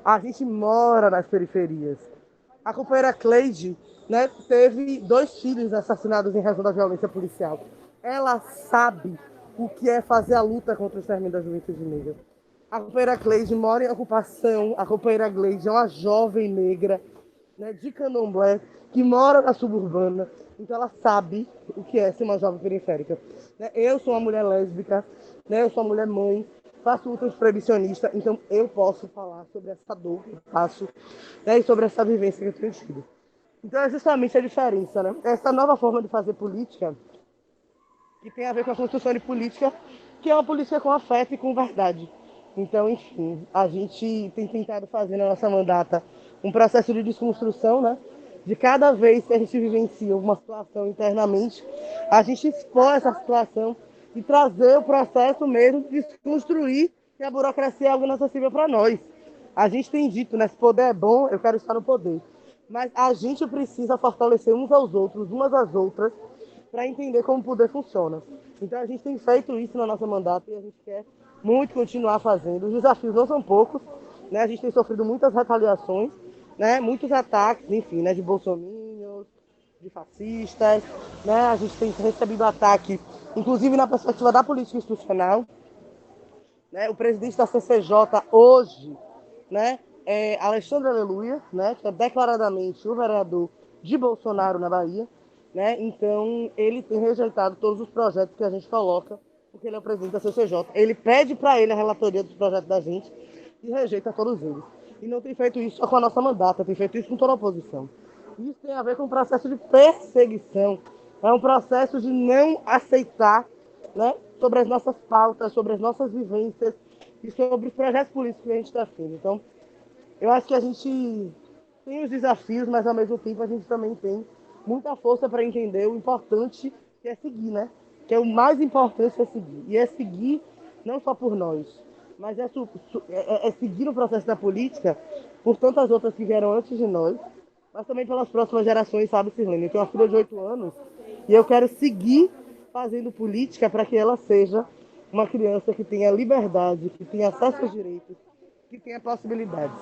A gente mora nas periferias. A companheira Cleide, né, teve 2 filhos assassinados em razão da violência policial. Ela sabe o que é fazer a luta contra o extermínio da juventude negra. A companheira Cleide mora em ocupação. A companheira Cleide é uma jovem negra, né, de Candomblé, que mora na suburbana. Então ela sabe o que é ser uma jovem periférica. Eu sou uma mulher lésbica, né, eu sou uma mulher mãe, faço luta proibicionista, então eu posso falar sobre essa dor que eu faço, né, e sobre essa vivência que eu tenho tido. Então é justamente a diferença, né? Essa nova forma de fazer política, que tem a ver com a construção de política, que é uma política com afeto e com verdade. Então, enfim, a gente tem tentado fazer na nossa mandata um processo de desconstrução, né? De cada vez que a gente vivencia uma situação internamente, a gente expor essa situação e trazer o processo mesmo de desconstruir que a burocracia é algo inacessível para nós. A gente tem dito, né? Se poder é bom, eu quero estar no poder. Mas a gente precisa fortalecer uns aos outros, umas às outras, para entender como o poder funciona. Então a gente tem feito isso no nosso mandato e a gente quer muito continuar fazendo. Os desafios não são poucos, né? A gente tem sofrido muitas retaliações, né? Muitos ataques, enfim, né? De bolsominions, de fascistas, né? A gente tem recebido ataque, inclusive na perspectiva da política institucional, né? O presidente da CCJ hoje, né, é Alexandre Aleluia, né, que é declaradamente o vereador de Bolsonaro na Bahia, né? Então ele tem rejeitado todos os projetos que a gente coloca, porque ele é o presidente da CCJ. Ele pede para ele a relatoria dos projetos da gente e rejeita todos eles. E não tem feito isso só com a nossa mandata, tem feito isso com toda a oposição. Isso tem a ver com um processo de perseguição, é um processo de não aceitar, né, sobre as nossas pautas, sobre as nossas vivências e sobre os projetos políticos que a gente defende. Então, eu acho que a gente tem os desafios, mas ao mesmo tempo a gente também tem muita força para entender o importante que é seguir, né? Que é o mais importante é seguir. E é seguir não só por nós, mas é seguir no processo da política por tantas outras que vieram antes de nós, mas também pelas próximas gerações, sabe, Sirlene? Eu tenho uma filha de 8 anos e eu quero seguir fazendo política para que ela seja uma criança que tenha liberdade, que tenha acesso aos direitos, que tenha possibilidades.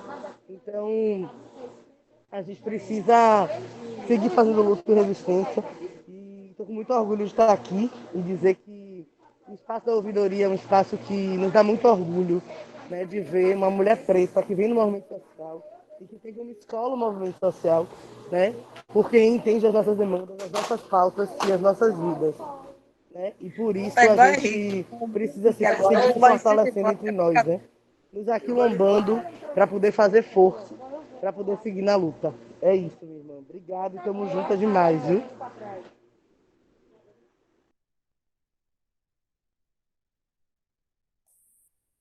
Então, a gente precisa seguir fazendo luta de resistência e estou estou com muito orgulho de estar aqui e dizer que o espaço da ouvidoria é um espaço que nos dá muito orgulho, né, de ver uma mulher preta que vem no movimento social e que tem como escola o movimento social, né, porque entende as nossas demandas, as nossas pautas e as nossas vidas. Né? E por isso a gente precisa seguir se fortalecendo entre nós, né? Nos aquilombando para poder fazer força, para poder seguir na luta. É isso, minha irmã. Obrigado e tamo juntas demais, viu?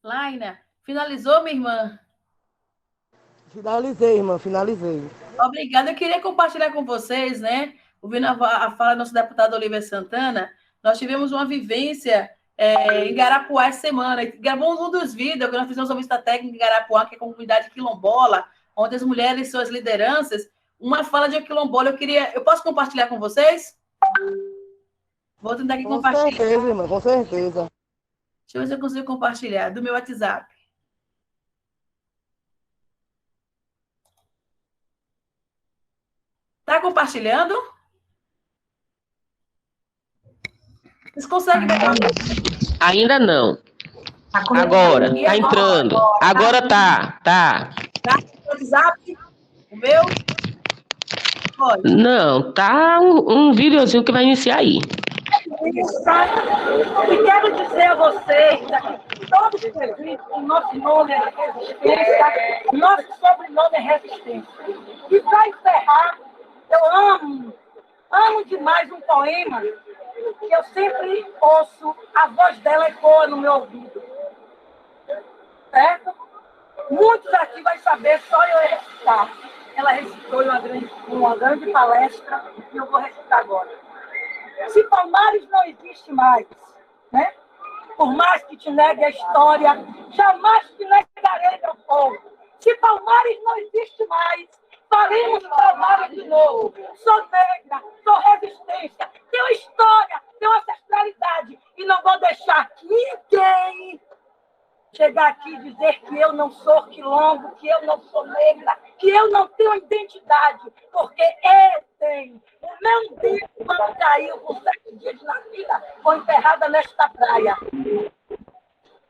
Laina, finalizou, minha irmã?
Finalizei, irmã, finalizei.
Obrigada. Eu queria compartilhar com vocês, né? Ouvindo a fala do nosso deputado Olívia Santana, nós tivemos uma vivência em Garapuá essa semana. Gravamos um dos vídeos que nós fizemos uma vista técnica em Garapuá, que é a comunidade quilombola, onde as mulheres são as lideranças. Uma fala de um quilombola. Eu posso compartilhar com vocês? Vou tentar aqui compartilhar.
Com certeza, irmã, com certeza.
Deixa eu ver se eu consigo compartilhar do meu WhatsApp. Está compartilhando? Vocês conseguem ver?
Ainda não. Agora, tá entrando. Agora tá.
Tá no WhatsApp? O meu? Pode.
Não, tá um videozinho que vai iniciar aí.
E quero dizer a vocês que todos presentes, o nosso nome é resistência, o nosso sobrenome é resistência. E para encerrar, eu amo demais um poema que eu sempre ouço, a voz dela ecoa no meu ouvido. Certo? Muitos aqui vão saber, só eu recitar. Ela recitou em uma grande palestra e eu vou recitar agora. Se Palmares não existe mais, né? Por mais que te negue a história, jamais te negarei meu povo. Se Palmares não existe mais, faremos Palmares de novo. Sou negra, sou resistência, tenho história, tenho ancestralidade e não vou deixar que ninguém chegar aqui e dizer que eu não sou quilombo, que eu não sou negra, que eu não tenho identidade, porque eu tenho. O meu umbigo, quando caiu com 7 dias de nascida, foi enterrada nesta praia.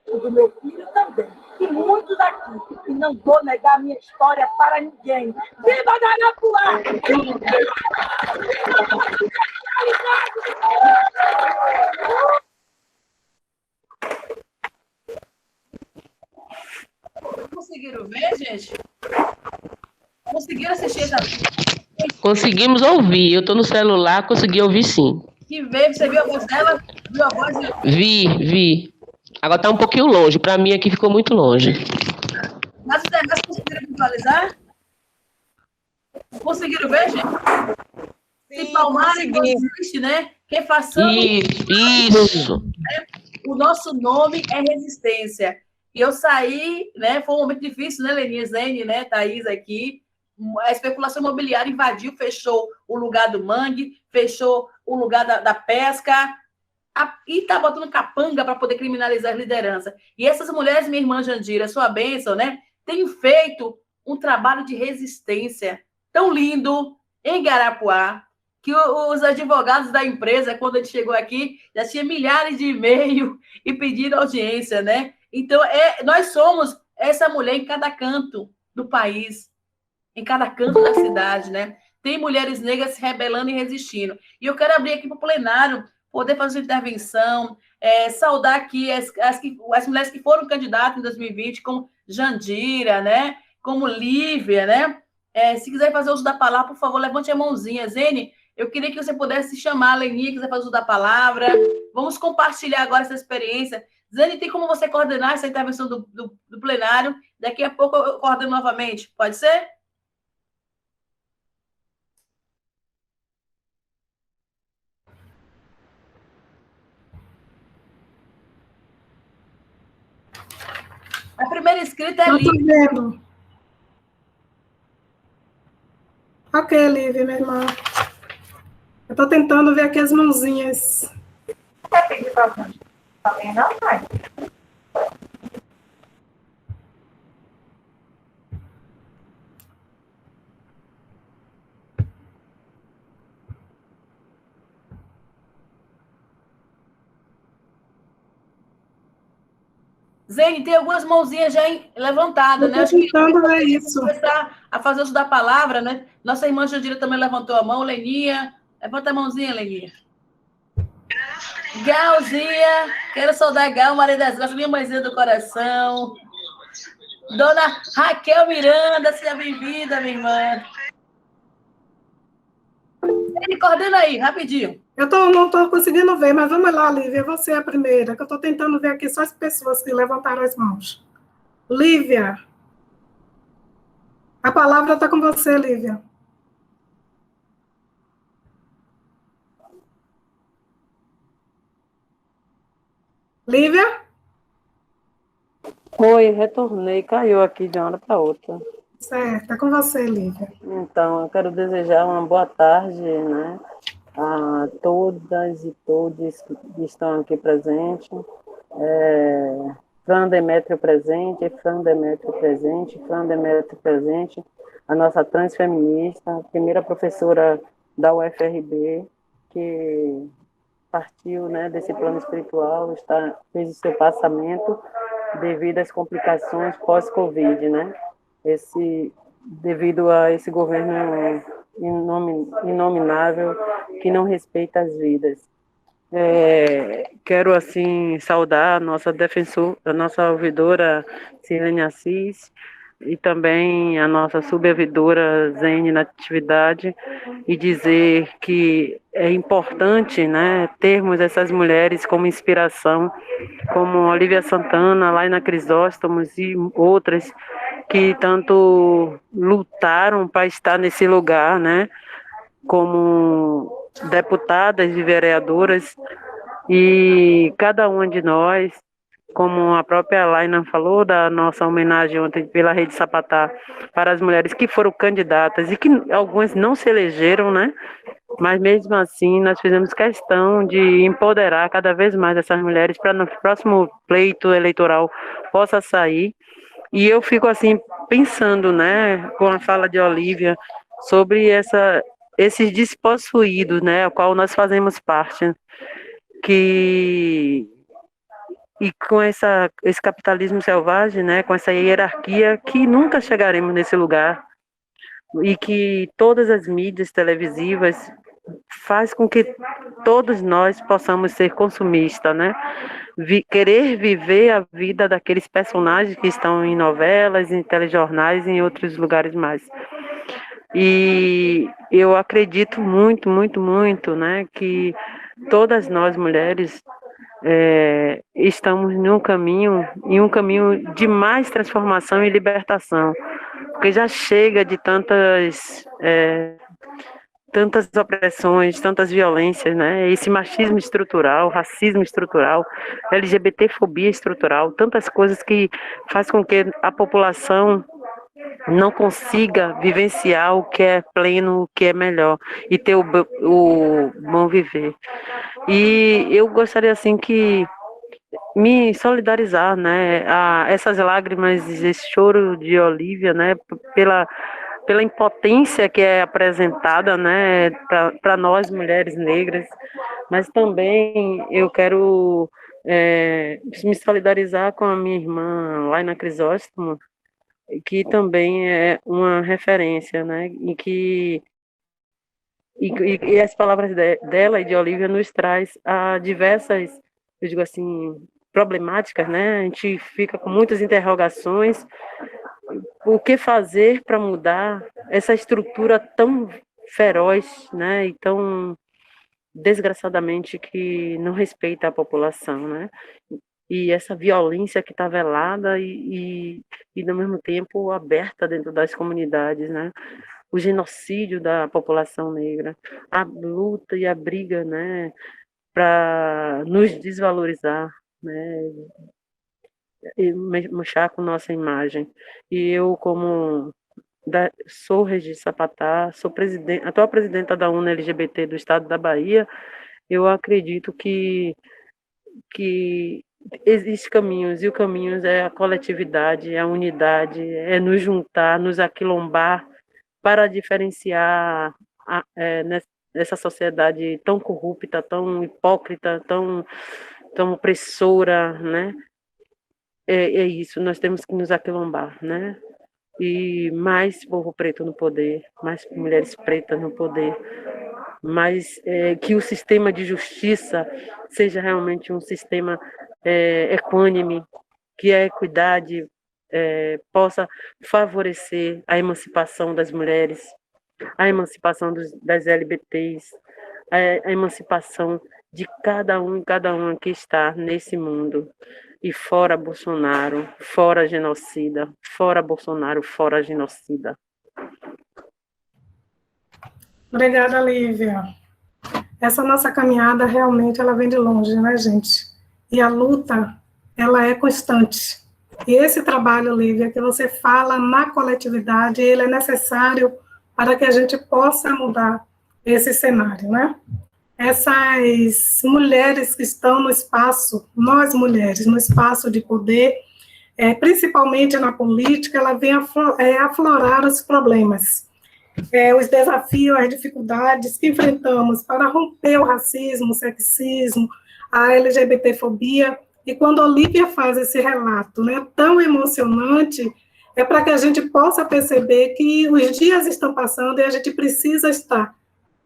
O do meu filho também. E muitos aqui. E não vou negar minha história para ninguém. Viva Garapuá!
Conseguiram ver, gente? Conseguiram assistir essa...
Conseguimos ouvir. Eu tô no celular, consegui ouvir sim.
Que veio, você viu a voz dela? Viu a voz dela?
Vi. Agora tá um pouquinho longe. Pra mim aqui ficou muito longe.
Mas os demais conseguiram visualizar? Conseguiram ver, gente? Se Palmares não existe, né? Refaçamos...
Isso.
O nosso nome é resistência. E eu saí, né? Foi um momento difícil, né, Leninha, Zene, né? Thaís aqui. A especulação imobiliária invadiu, fechou o lugar do mangue, fechou o lugar da pesca, e está botando capanga para poder criminalizar as lideranças. E essas mulheres, minha irmã Jandira, sua bênção, né? Têm feito um trabalho de resistência tão lindo em Garapuá, que os advogados da empresa, quando ele chegou aqui, já tinha milhares de e-mails e pedindo audiência, né? Então, nós somos essa mulher em cada canto do país, em cada canto da cidade, né? Tem mulheres negras se rebelando e resistindo. E eu quero abrir aqui para o plenário, poder fazer intervenção, saudar aqui as mulheres que foram candidatas em 2020, como Jandira, né? Como Lívia, né? Se quiser fazer uso da palavra, por favor, levante a mãozinha. Zene, eu queria que você pudesse chamar a Leninha, quiser fazer uso da palavra. Vamos compartilhar agora essa experiência. Zene, tem como você coordenar essa intervenção do plenário? Daqui a pouco eu coordeno novamente. Pode ser? A primeira inscrita é Lívia.
Ok, Lívia, minha irmã. Eu estou tentando ver aqui as mãozinhas.
Quer pedir para a gente? Também não, pai?
Zene, tem algumas mãozinhas já levantadas, né? Acho que
tentando ver isso.
Começar a fazer uso da palavra, né? Nossa irmã Jandira também levantou a mão. Leninha, levanta a mãozinha, Leninha. Galzinha, quero saudar Gal, Maria das Graças, minha mãezinha do coração. Dona Raquel Miranda, seja bem-vinda, minha irmã. Ele coordena aí, rapidinho.
Eu não estou conseguindo ver, mas vamos lá, Lívia, você é a primeira, que eu estou tentando ver aqui só as pessoas que levantaram as mãos. Lívia, a palavra está com você, Lívia. Lívia?
Oi, retornei, caiu aqui de uma hora para outra.
Certo, é com você, Lívia.
Então, eu quero desejar uma boa tarde, né, a todas e todos que estão aqui presentes. Fran Demétrio presente, Fran Demétrio presente, Fran Demétrio presente, a nossa transfeminista, primeira professora da UFRB, que partiu, né, desse plano espiritual, fez o seu passamento devido às complicações pós-Covid, né? Devido a esse governo inominável que não respeita as vidas. Quero, assim, saudar a nossa ouvidora Silene Assis, e também a nossa subouvidora Zene Natividade, e dizer que é importante, né, termos essas mulheres como inspiração, como Olivia Santana, Laina Crisóstomos e outras que tanto lutaram para estar nesse lugar, né, como deputadas e vereadoras, e cada uma de nós, como a própria Laina falou, da nossa homenagem ontem pela Rede Sapatá para as mulheres que foram candidatas e que algumas não se elegeram, né? Mas mesmo assim nós fizemos questão de empoderar cada vez mais essas mulheres para no próximo pleito eleitoral possa sair. E eu fico assim pensando, né, com a fala de Olívia, sobre esses despossuídos, né, ao qual nós fazemos parte, e com esse capitalismo selvagem, né, com essa hierarquia, que nunca chegaremos nesse lugar, e que todas as mídias televisivas faz com que todos nós possamos ser consumistas, né? Querer viver a vida daqueles personagens que estão em novelas, em telejornais e em outros lugares mais. E eu acredito muito, muito, muito, né, que todas nós mulheres estamos em um caminho de mais transformação e libertação, porque já chega de tantas opressões, tantas violências, né? Esse machismo estrutural, racismo estrutural, LGBTfobia estrutural, tantas coisas que faz com que a população não consiga vivenciar o que é pleno, o que é melhor, e ter o bom viver. E eu gostaria, assim, que me solidarizar, né, a essas lágrimas, esse choro de Olívia, né, pela impotência que é apresentada, né, para nós mulheres negras, mas também eu quero me solidarizar com a minha irmã Laina Crisóstomo, que também é uma referência, né, e as palavras dela e de Olívia nos traz a diversas, eu digo assim, problemáticas, né? A gente fica com muitas interrogações. O que fazer para mudar essa estrutura tão feroz, né? E tão desgraçadamente que não respeita a população, né? E essa violência que está velada e ao mesmo tempo aberta dentro das comunidades, né? O genocídio da população negra, a luta e a briga, né, para nos desvalorizar, né, e mexer com nossa imagem. E eu, como sou Regi Sapatá, sou atual presidenta da UNA LGBT do estado da Bahia, eu acredito que existem caminhos, e o caminho é a coletividade, é a unidade, é nos juntar, nos aquilombar, para diferenciar nessa sociedade tão corrupta, tão hipócrita, tão opressora, né? é isso, nós temos que nos aquilombar, né? E mais povo preto no poder, mais mulheres pretas no poder, mais que o sistema de justiça seja realmente um sistema equânime, que a equidade possa favorecer a emancipação das mulheres, a emancipação das LGBTs, a emancipação de cada uma que está nesse mundo. E fora Bolsonaro, fora genocida, fora Bolsonaro, fora genocida.
Obrigada, Lívia. Essa nossa caminhada realmente ela vem de longe, né, gente? E a luta, ela é constante. E esse trabalho, Lívia, que você fala na coletividade, ele é necessário para que a gente possa mudar esse cenário, né? Essas mulheres que estão no espaço, nós mulheres, no espaço de poder, principalmente na política, ela vem aflorar os problemas, os desafios, as dificuldades que enfrentamos para romper o racismo, o sexismo, a LGBTfobia. E quando a Olivia faz esse relato, né, tão emocionante, é para que a gente possa perceber que os dias estão passando e a gente precisa estar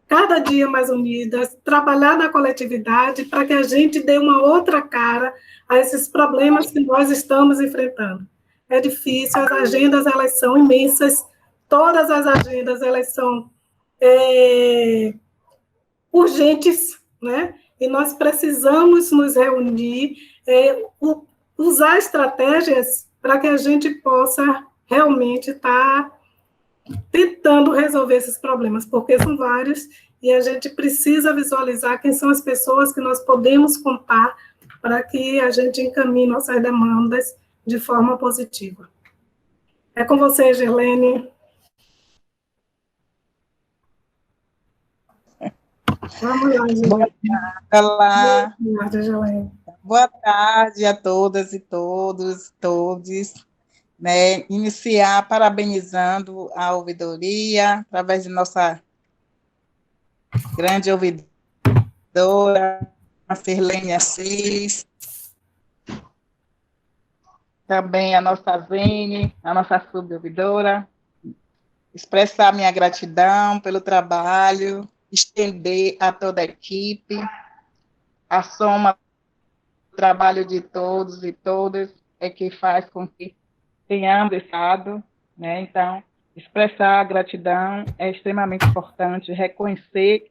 cada dia mais unidas, trabalhar na coletividade para que a gente dê uma outra cara a esses problemas que nós estamos enfrentando. É difícil, as agendas elas são imensas, todas as agendas elas são urgentes, né? E nós precisamos nos reunir, usar estratégias para que a gente possa realmente estar tentando resolver esses problemas, porque são vários, e a gente precisa visualizar quem são as pessoas que nós podemos contar para que a gente encaminhe nossas demandas de forma positiva. É com você, Gerlene. Vamos lá, Gerlene.
Olá.
Boa tarde, Gerlene.
Boa tarde a todas e todos. Né, iniciar parabenizando a ouvidoria, através de nossa grande ouvidora, a Sirlene Assis, também a nossa Vene, a nossa subouvidora, expressar minha gratidão pelo trabalho, estender a toda a equipe, a soma do trabalho de todos e todas é que faz com que tenhamos estado, né? Então, expressar a gratidão é extremamente importante, reconhecer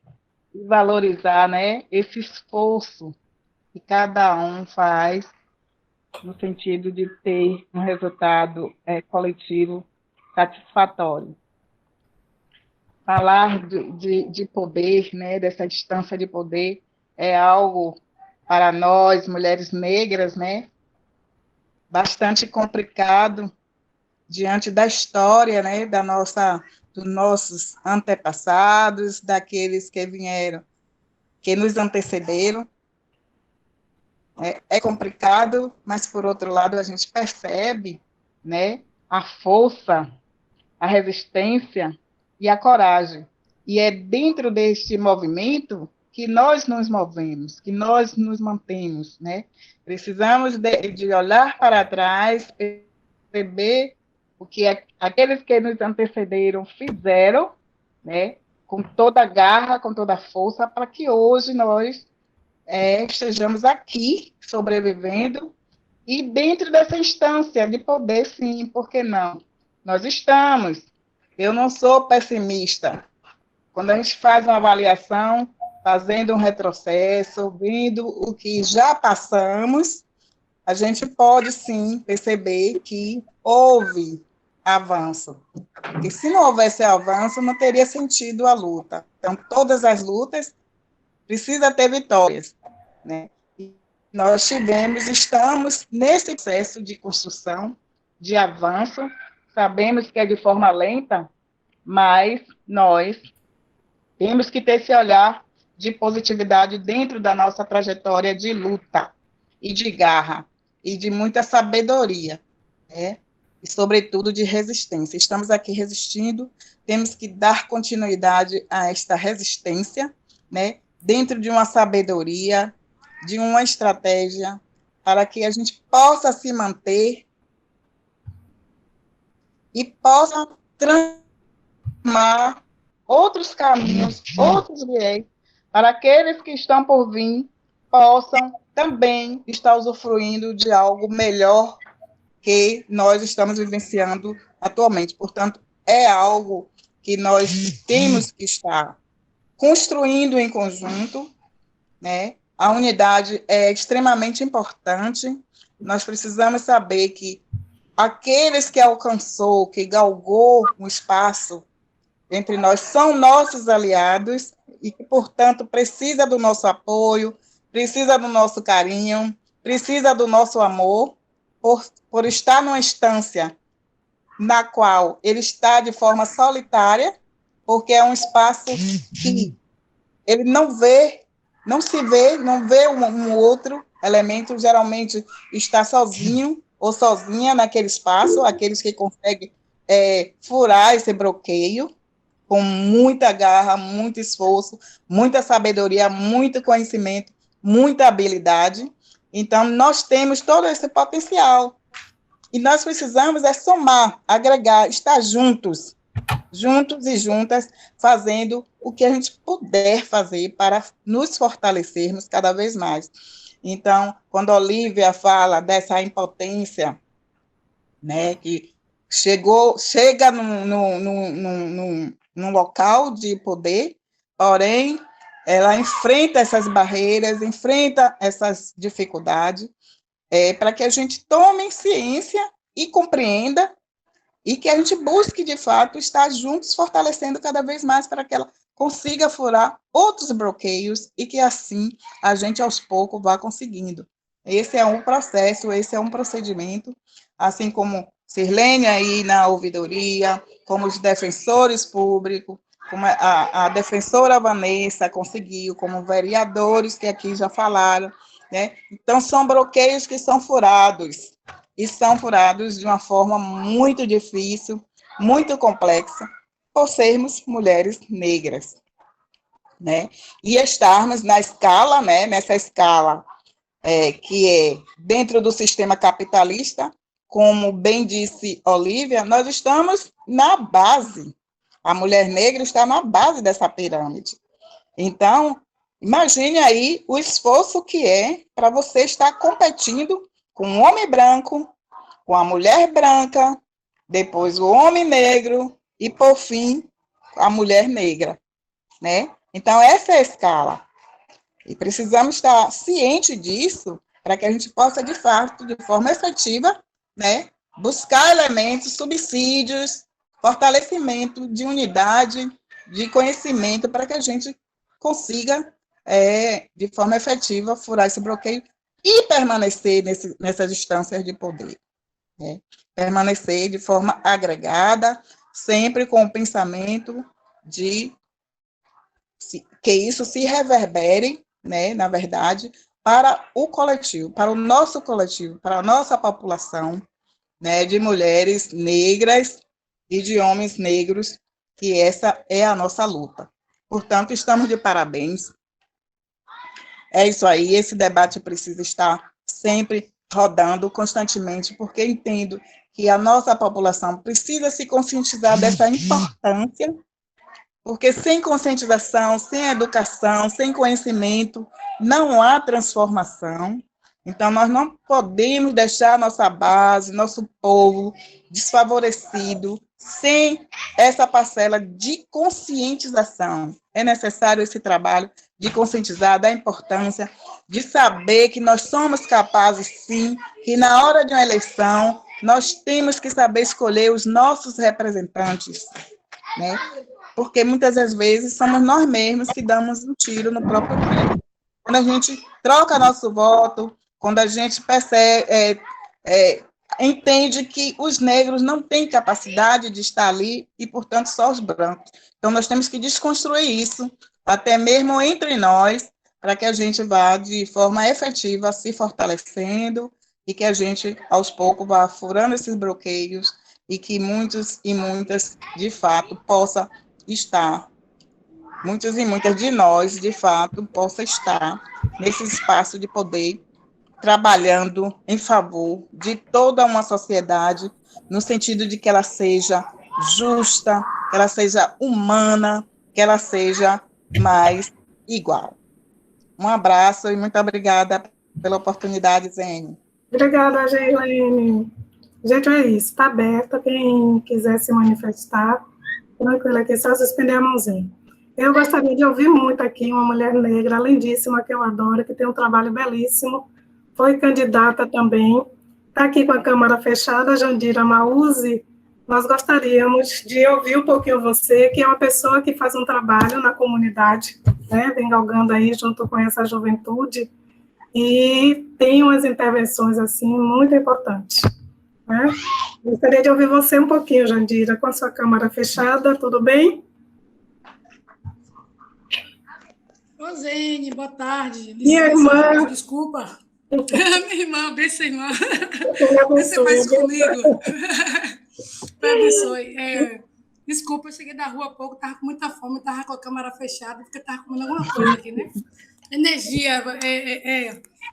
e valorizar, né, esse esforço que cada um faz no sentido de ter um resultado coletivo satisfatório. Falar de poder, né, dessa distância de poder, é algo para nós, mulheres negras, né, bastante complicado diante da história, né, dos nossos antepassados, daqueles que vieram, que nos antecederam. É complicado, mas, por outro lado, a gente percebe, né, a força, a resistência e a coragem. E é dentro deste movimento que nós nos movemos, que nós nos mantemos, né? Precisamos de olhar para trás, perceber o que aqueles que nos antecederam fizeram, né? Com toda a garra, com toda a força, para que hoje nós estejamos aqui, sobrevivendo, e dentro dessa instância de poder, sim, por que não? Nós estamos. Eu não sou pessimista. Quando a gente faz uma avaliação, fazendo um retrocesso, vendo o que já passamos, a gente pode, sim, perceber que houve avanço. Porque se não houvesse avanço, não teria sentido a luta. Então, todas as lutas precisam ter vitórias, né? E nós estamos nesse processo de construção, de avanço, sabemos que é de forma lenta, mas nós temos que ter esse olhar de positividade dentro da nossa trajetória de luta e de garra e de muita sabedoria, né? E, sobretudo, de resistência. Estamos aqui resistindo, temos que dar continuidade a esta resistência, né? Dentro de uma sabedoria, de uma estratégia, para que a gente possa se manter e possa transformar outros caminhos, outros viés, para aqueles que estão por vir possam também estar usufruindo de algo melhor que nós estamos vivenciando atualmente. Portanto, é algo que nós temos que estar construindo em conjunto, né? A unidade é extremamente importante. Nós precisamos saber que aqueles que alcançou, que galgou um espaço entre nós, são nossos aliados e que, portanto, precisa do nosso apoio, precisa do nosso carinho, precisa do nosso amor, por estar numa instância na qual ele está de forma solitária, porque é um espaço que ele não se vê, não vê um outro elemento, geralmente está sozinho ou sozinha naquele espaço, aqueles que conseguem furar esse bloqueio com muita garra, muito esforço, muita sabedoria, muito conhecimento, muita habilidade. Então, nós temos todo esse potencial. E nós precisamos somar, agregar, estar juntos e juntas, fazendo o que a gente puder fazer para nos fortalecermos cada vez mais. Então, quando a Olivia fala dessa impotência, né, que chega num local de poder, porém, ela enfrenta essas barreiras, enfrenta essas dificuldades, para que a gente tome ciência e compreenda, e que a gente busque, de fato, estar juntos, fortalecendo cada vez mais para que ela consiga furar outros bloqueios e que, assim, a gente, aos poucos, vá conseguindo. Esse é um processo, esse é um procedimento, assim como Sirlene aí na ouvidoria, como os defensores públicos, como a defensora Vanessa conseguiu, como vereadores que aqui já falaram, né? Então, são bloqueios que são furados, e são furados de uma forma muito difícil, muito complexa, por sermos mulheres negras, né? E estarmos na escala, né? Nessa escala que é dentro do sistema capitalista, como bem disse Olivia, nós estamos na base, a mulher negra está na base dessa pirâmide. Então, imagine aí o esforço que é para você estar competindo com um homem branco, com a mulher branca, depois o homem negro e, por fim, a mulher negra, né? Então, essa é a escala. E precisamos estar cientes disso para que a gente possa, de fato, de forma efetiva, né, buscar elementos, subsídios, fortalecimento de unidade, de conhecimento, para que a gente consiga, de forma efetiva, furar esse bloqueio e permanecer nessas instâncias de poder. Né? Permanecer de forma agregada, sempre com o pensamento de que isso se reverbere, né, na verdade, para o coletivo, para o nosso coletivo, para a nossa população, né, de mulheres negras e de homens negros, que essa é a nossa luta. Portanto, estamos de parabéns. É isso aí, esse debate precisa estar sempre rodando constantemente, porque entendo que a nossa população precisa se conscientizar dessa importância, porque sem conscientização, sem educação, sem conhecimento, não há transformação. Então, nós não podemos deixar nossa base, nosso povo desfavorecido, sem essa parcela de conscientização. É necessário esse trabalho de conscientizar da importância de saber que nós somos capazes, sim, que na hora de uma eleição, nós temos que saber escolher os nossos representantes, né? Porque muitas das vezes somos nós mesmos que damos um tiro no próprio pé. Quando a gente troca nosso voto, quando a gente percebe, entende que os negros não têm capacidade de estar ali e, portanto, só os brancos. Então, nós temos que desconstruir isso, até mesmo entre nós, para que a gente vá, de forma efetiva, se fortalecendo e que a gente, aos poucos, vá furando esses bloqueios e que muitos e muitas, de fato, possa estar, muitos e muitas de nós, de fato, possa estar nesse espaço de poder trabalhando em favor de toda uma sociedade, no sentido de que ela seja justa, que ela seja humana, que ela seja mais igual. Um abraço e muito obrigada pela oportunidade, Zene.
Obrigada, Geilene. Gente, é isso. Está aberto. Quem quiser se manifestar, tranquilo aqui, só suspender a mãozinha. Eu gostaria de ouvir muito aqui uma mulher negra, lindíssima, que eu adoro, que tem um trabalho belíssimo, foi candidata também, está aqui com a câmara fechada, Jandira Mauzi. Nós gostaríamos de ouvir um pouquinho você, que é uma pessoa que faz um trabalho na comunidade, né, vem galgando aí junto com essa juventude, e tem umas intervenções, assim, muito importantes. Né? Gostaria de ouvir você um pouquinho, Jandira, com a sua câmara fechada, tudo bem?
Zene, boa tarde.
Minha irmã.
Desculpa. Minha irmã, benção, irmã. Você faz comigo. Me abençoe. Desculpa, eu cheguei da rua há pouco, estava com muita fome, estava com a câmera fechada, porque estava comendo alguma coisa aqui, né? Energia,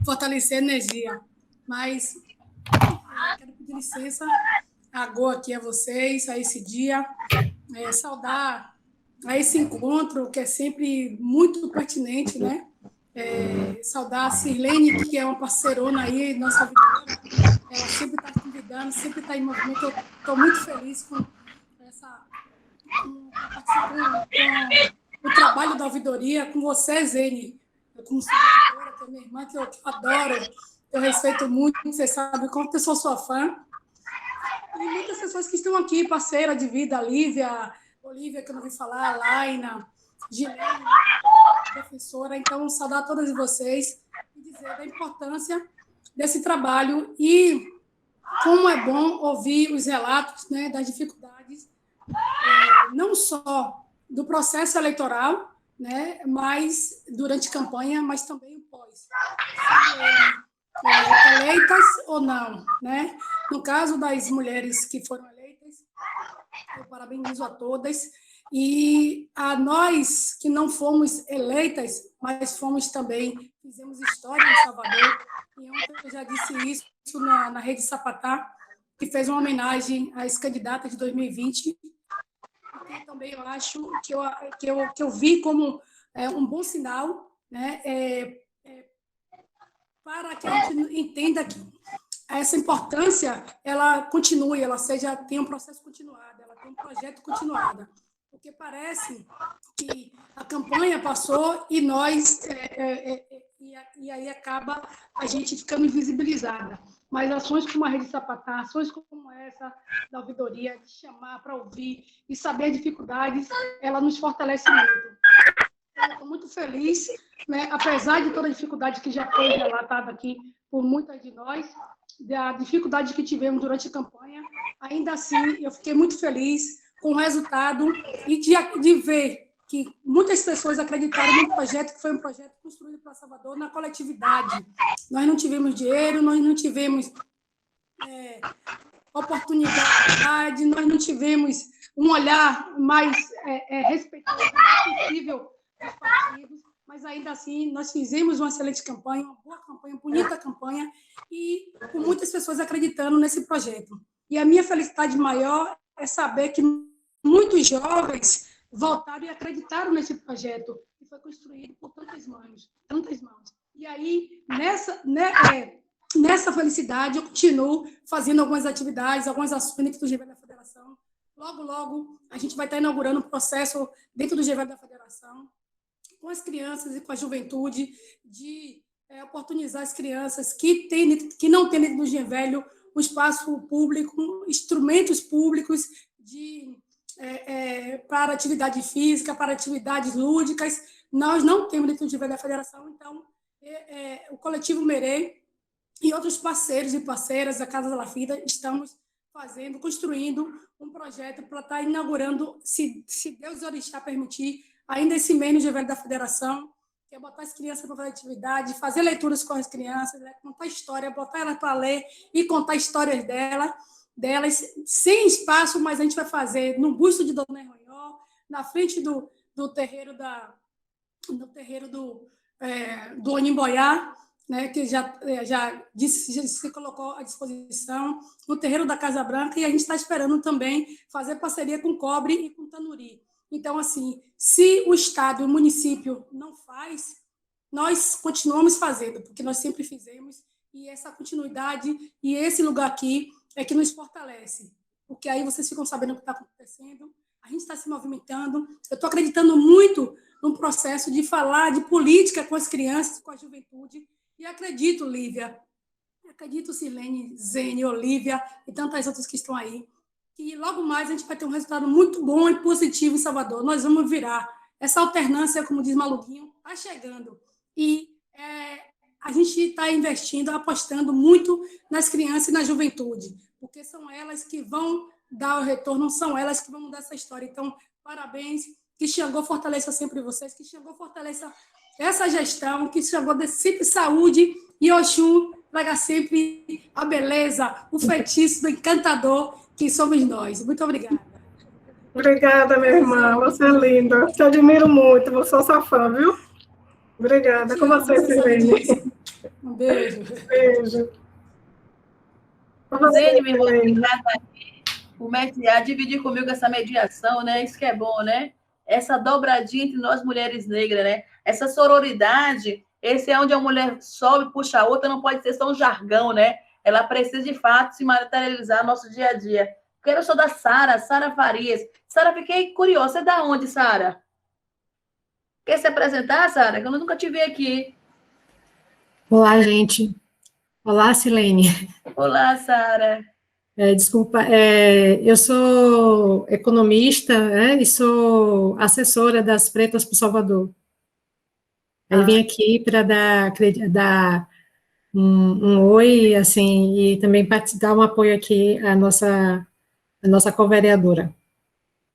fortalecer a energia. Mas quero pedir licença agora aqui a vocês, a esse dia, saudar a esse encontro, que é sempre muito pertinente, né? Saudar a Sirlene, que é uma parceirona aí, nossa vitória. Ela sempre está convidando, sempre está em movimento. Eu estou muito feliz com o trabalho da ouvidoria, com você, Zene, como seguidora, que é minha irmã, que eu adoro, eu respeito muito, você sabe quanto eu sou sua fã. E muitas pessoas que estão aqui, parceira de vida, Olivia, que eu não ouvi falar, Laina, Gilene, professora. Então, saudar a todas vocês e dizer da importância desse trabalho e como é bom ouvir os relatos, né, das dificuldades, não só do processo eleitoral, né, mas durante campanha, mas também o pós. Eleitas ou não, né? No caso das mulheres que foram eleitas, eu parabenizo a todas, e a nós que não fomos eleitas, mas fomos também, fizemos história em Salvador, e ontem eu já disse isso na Rede Sapatá, que fez uma homenagem às candidatas de 2020, e também eu acho que eu vi como um bom sinal, né, para que a gente entenda que essa importância, ela continue, ela tenha um processo continuado, ela tem um projeto continuado. Porque parece que a campanha passou e nós, e aí acaba a gente ficando invisibilizada. Mas ações como a Rede Sapatá, ações como essa da ouvidoria, de chamar para ouvir e saber as dificuldades, ela nos fortalece muito. Eu estou muito feliz, né, apesar de toda a dificuldade que já foi relatada aqui por muitas de nós, da dificuldade que tivemos durante a campanha, ainda assim eu fiquei muito feliz com o resultado e de ver que muitas pessoas acreditaram no projeto, que foi um projeto construído para Salvador na coletividade. Nós não tivemos dinheiro, nós não tivemos oportunidade, nós não tivemos um olhar mais respeitoso possível dos partidos, mas ainda assim nós fizemos uma excelente campanha, uma boa campanha, bonita campanha, e com muitas pessoas acreditando nesse projeto. E a minha felicidade maior é saber que muitos jovens voltaram e acreditaram nesse projeto, que foi construído por tantas mãos. E aí, nessa felicidade, eu continuo fazendo algumas atividades, algumas ações dentro do GV da Federação. Logo, logo, a gente vai estar inaugurando um processo dentro do GV da Federação, com as crianças e com a juventude, de oportunizar as crianças que não têm dentro do GV um espaço público, instrumentos públicos para atividade física, para atividades lúdicas. Nós não temos dentro do GV da Federação, então o Coletivo Merê e outros parceiros e parceiras da Casa da Lafida estamos construindo um projeto para estar inaugurando, se Deus e Orixá permitir, ainda esse mês no GV da Federação, que é botar as crianças para fazer atividade, fazer leituras com as crianças, né? Contar história, botar elas para ler e contar histórias delas, sem espaço, mas a gente vai fazer no busto de Dona Ronhó, na frente do terreiro do Onimboiá, né, que já disse, já se colocou à disposição no terreiro da Casa Branca, e a gente está esperando também fazer parceria com Cobre e com Tanuri. Então, assim, se o Estado e o município não faz, nós continuamos fazendo, porque nós sempre fizemos, e essa continuidade e esse lugar aqui é que nos fortalece, porque aí vocês ficam sabendo o que está acontecendo, a gente está se movimentando, eu estou acreditando muito no processo de falar de política com as crianças, com a juventude, e acredito, Lívia, acredito, Silene, Zene, Olívia e tantas outras que estão aí, que logo mais a gente vai ter um resultado muito bom e positivo em Salvador. Nós vamos virar. Essa alternância, como diz Maluquinho, está chegando. E a gente está investindo, apostando muito nas crianças e na juventude, porque são elas que vão dar o retorno, são elas que vão mudar essa história. Então, parabéns, que Xangô fortaleça sempre vocês, que Xangô fortaleça essa gestão, que Xangô dê sempre saúde e Oxum traga sempre a beleza, o feitiço do encantador que somos nós. Muito obrigada.
Obrigada, minha irmã. Você é linda. Te admiro muito. Vou sou sua fã, viu? Obrigada. Com você, Silene.
Um beijo.
Beijo.
Zene, minha irmã, obrigada por mediar, dividir comigo essa mediação, né? Isso que é bom, né? Essa dobradinha entre nós mulheres negras, né? Essa sororidade, esse é onde a mulher sobe, puxa a outra, não pode ser só um jargão, né? Ela precisa, de fato, se materializar no nosso dia a dia. Quero só da Sara Farias. Sara, fiquei curiosa. Você é da onde, Sara? Quer se apresentar, Sara? Que eu nunca te vi aqui.
Olá, gente. Olá, Silene.
Olá, Sara.
Desculpa, eu sou economista, e sou assessora das Pretas por Salvador. Aí vim aqui para dar um oi, assim, e também dar um apoio aqui à nossa co-vereadora.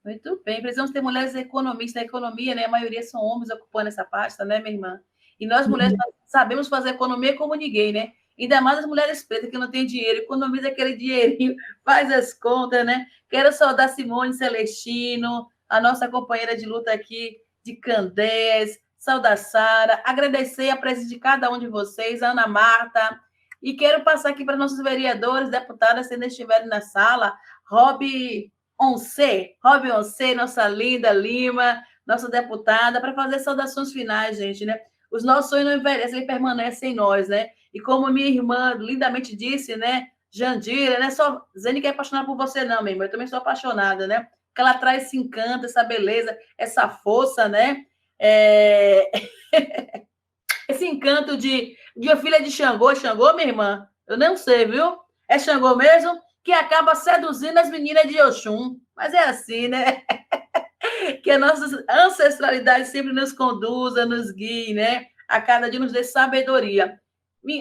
Muito bem, precisamos ter mulheres economistas na economia, né? A maioria são homens ocupando essa pasta, né, minha irmã? E nós, mulheres, sabemos fazer economia como ninguém, né? Ainda mais as mulheres pretas que não têm dinheiro, economiza aquele dinheirinho, faz as contas, né? Quero saudar Simone Celestino, a nossa companheira de luta aqui de Candés, saudar Sara, agradecer a presença de cada um de vocês, a Ana Marta, e quero passar aqui para nossos vereadores, deputadas, se ainda estiverem na sala, Rob Once, nossa linda Lima, nossa deputada, para fazer saudações finais, gente, né? Os nossos sonhos não envelhecem, eles permanecem em nós, né? E como minha irmã lindamente disse, né? Jandira, né? Só Zene que é apaixonada por você, não, minha irmã. Eu também sou apaixonada, né? Porque ela traz esse encanto, essa beleza, essa força, né? Esse encanto de uma filha de Xangô. Xangô, minha irmã? Eu não sei, viu? É Xangô mesmo? Que acaba seduzindo as meninas de Oxum. Mas é assim, né? Que a nossa ancestralidade sempre nos conduza, nos guie, né? A cada dia nos dê sabedoria.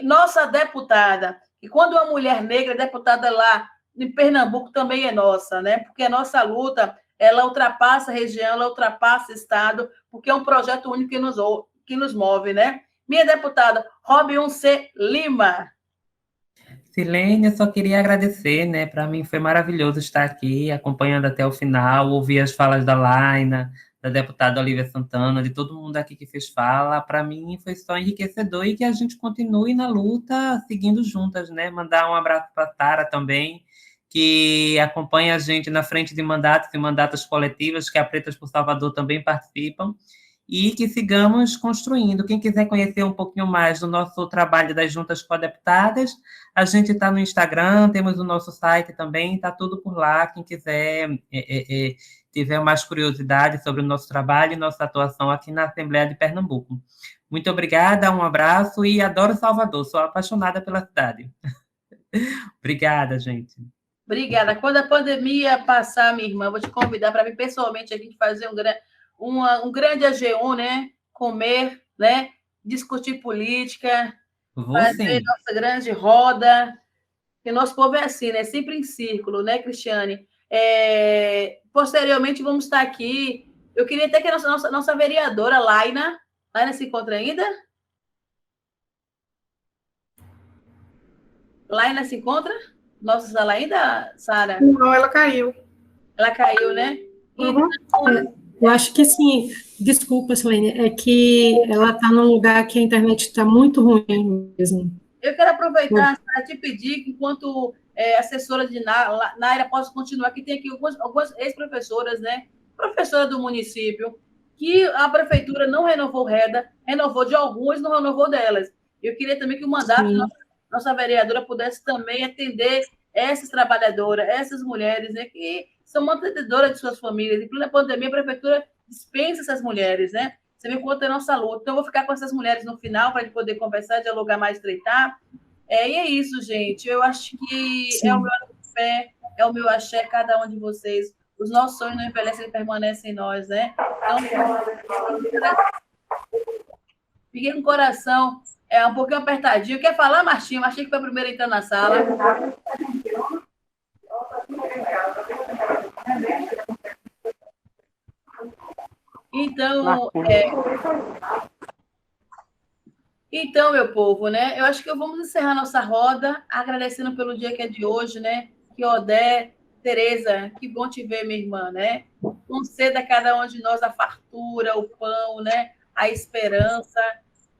Nossa deputada, e quando uma mulher negra é deputada lá em Pernambuco, também é nossa, né? Porque a nossa luta, ela ultrapassa a região, ela ultrapassa o estado, porque é um projeto único que nos move, né? Minha deputada, Robin C. Lima.
Silene, eu só queria agradecer, né? Para mim foi maravilhoso estar aqui, acompanhando até o final, ouvir as falas da Laina, da deputada Olívia Santana, de todo mundo aqui que fez fala. Para mim foi só enriquecedor e que a gente continue na luta, seguindo juntas, né? Mandar um abraço para a Tara também, que acompanha a gente na frente de mandatos e mandatas coletivas, que a Pretas por Salvador também participam, e que sigamos construindo. Quem quiser conhecer um pouquinho mais do nosso trabalho das juntas co-deputadas, a gente está no Instagram, temos o nosso site também, está tudo por lá. Quem quiser, tiver mais curiosidade sobre o nosso trabalho e nossa atuação aqui na Assembleia de Pernambuco. Muito obrigada, um abraço e adoro Salvador, sou apaixonada pela cidade. Obrigada, gente.
Obrigada. Quando a pandemia passar, minha irmã, vou te convidar para vir pessoalmente a gente fazer um grande AGU, né? Comer, né? Discutir política, fazer nossa grande roda. Porque nosso povo é assim, né? Sempre em círculo, né, Cristiane? Posteriormente, vamos estar aqui. Eu queria até que a nossa vereadora, Laina se encontra ainda? Laina se encontra? Nossa sala ainda, Sara?
Não, ela caiu.
Ela caiu, né? Então,
Eu acho que, assim, desculpa, Silene, é que ela está num lugar que a internet está muito ruim mesmo.
Eu quero aproveitar para te pedir que, enquanto assessora de Naira, possa continuar, que tem aqui algumas ex-professoras, né? Professora do município, que a prefeitura não renovou REDA, renovou de algumas, não renovou delas. Eu queria também que o mandato da nossa vereadora pudesse também atender essas trabalhadoras, essas mulheres, né, que são mantenedoras de suas famílias. Em plena pandemia, a prefeitura dispensa essas mulheres, né? Você vê quanto é a nossa luta. Então, eu vou ficar com essas mulheres no final para a gente poder conversar, dialogar mais, estreitar. E é isso, gente. Eu acho que é o meu fé, é o meu axé, cada um de vocês. Os nossos sonhos não envelhecem, eles permanecem em nós, né? Então, fiquei com o coração um pouquinho apertadinho. Quer falar, Martinho? Martinho que foi a primeira a entrar na sala. Então, meu povo, né? Eu acho que vamos encerrar nossa roda, agradecendo pelo dia que é de hoje, né? Que Odé, Tereza, que bom te ver, minha irmã, né? Conceda a cada um de nós a fartura, o pão, né? A esperança,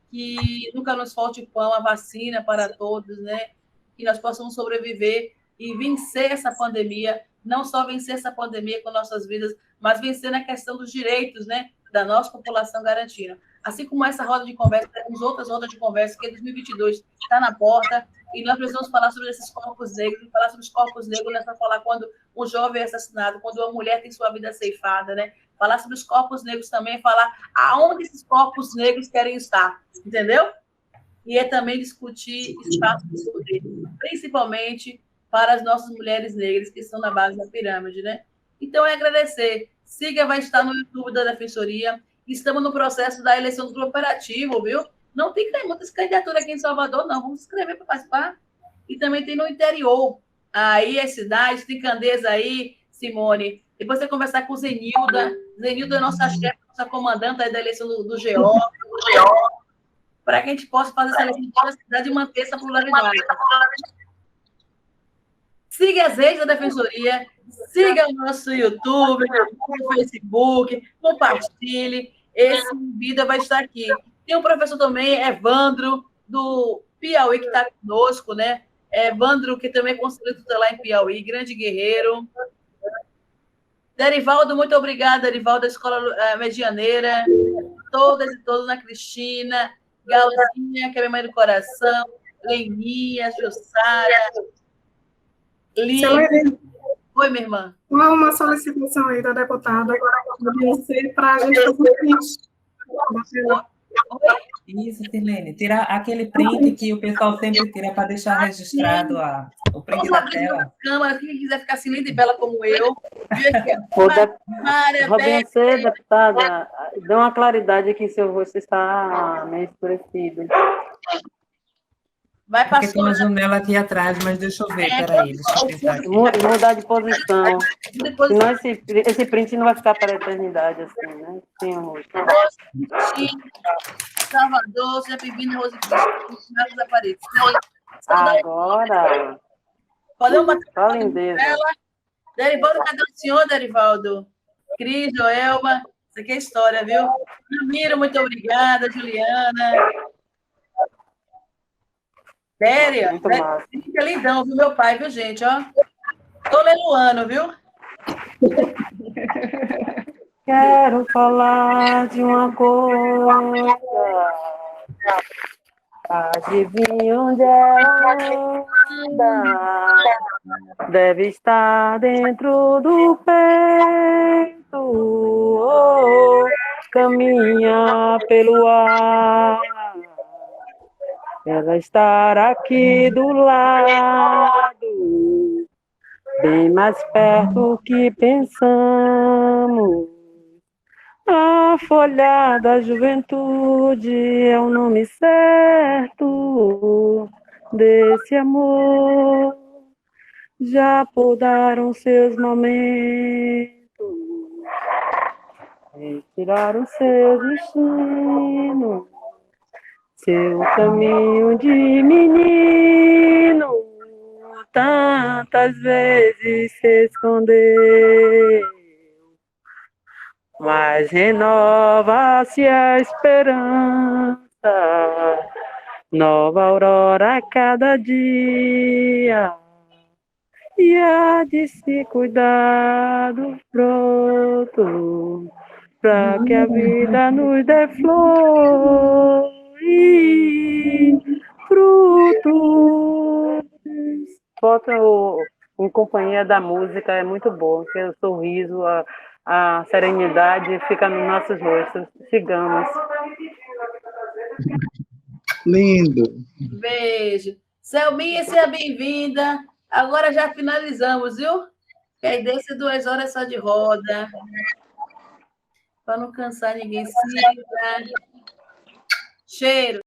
que nunca nos falte o pão, a vacina para todos, né? Que nós possamos sobreviver e vencer essa pandemia, não só vencer essa pandemia com nossas vidas, mas vencer na questão dos direitos, né? Da nossa população garantindo. Assim como essa roda de conversa, temos outras rodas de conversa, que 2022 está na porta, e nós precisamos falar sobre esses corpos negros, falar sobre os corpos negros, né, para falar quando um jovem é assassinado, quando uma mulher tem sua vida ceifada, né? Falar sobre os corpos negros também, falar aonde esses corpos negros querem estar, entendeu? E é também discutir espaço de poder, principalmente para as nossas mulheres negras que estão na base da pirâmide, né? Então, é agradecer. Siga, vai estar no YouTube da Defensoria. Estamos no processo da eleição do grupo operativo, viu? Não tem muitas candidaturas aqui em Salvador, não. Vamos se inscrever para participar. E também tem no interior. Aí, as cidades, tem Candeias aí, Simone. Depois você conversar com Zenilda. Zenilda é nossa chefe, nossa comandante aí da eleição do GO. Para que a gente possa fazer essa eleição da cidade e manter essa pluralidade. Siga as redes da Defensoria, siga o nosso YouTube, o Facebook, compartilhe. Esse vídeo vai estar aqui. Tem um professor também, Evandro, do Piauí, que está conosco, né? Evandro, que também é conselheiro tutelar em Piauí, grande guerreiro. Derivaldo, muito obrigada, Derivaldo, da Escola Medianeira. Todas e todos, Ana Cristina, Galzinha, que é minha mãe do coração, Leninha, Jussara, Lívia. Oi, minha irmã.
Há uma solicitação aí da deputada para a gente fazer print.
Isso, Silene. Tira aquele print que o pessoal sempre tira para deixar registrado o print da tela.
Câmara, quem quiser ficar assim linda e bela como eu.
Robin, você, deputada, dê uma claridade que seu rosto está meio escurecido.
Vai
porque tem uma janela aqui atrás, mas deixa eu ver, peraí, deixa eu pensar aqui.
Mudar de posição. Senão esse print não vai ficar para a eternidade, assim, né? Sim, rosto.
Salvador, seja bem-vindo, Rose Cristina, Aparecido.
Agora.
Podemos bater
só lindeza.
Derivaldo, cadê o senhor, Derivaldo? Cris, Joelma, isso aqui é história, viu? Ramiro, muito obrigada, Juliana. Sério? Fica lindão, viu, meu pai, viu, gente? Ó. Tô leluano, viu?
Quero falar de uma coisa. Adivinha onde ela anda? Deve estar dentro do peito. Caminha pelo ar. Ela está aqui do lado, bem mais perto que pensamos. A folha da juventude é o nome certo desse amor. Já podaram seus momentos, retiraram seu destino. Seu caminho de menino, tantas vezes se escondeu. mas renova-se a esperança, nova aurora a cada dia, e há de se cuidar do broto, para que a vida nos dê flor e frutos. Volta em companhia da música é muito bom, porque o sorriso, a serenidade fica nos nossos rostos. Sigamos.
Lindo.
Beijo. Selminha, seja bem-vinda. Agora já finalizamos, viu? Que aí desse 2 horas só de roda. Para não cansar ninguém. Siga. Cheiro.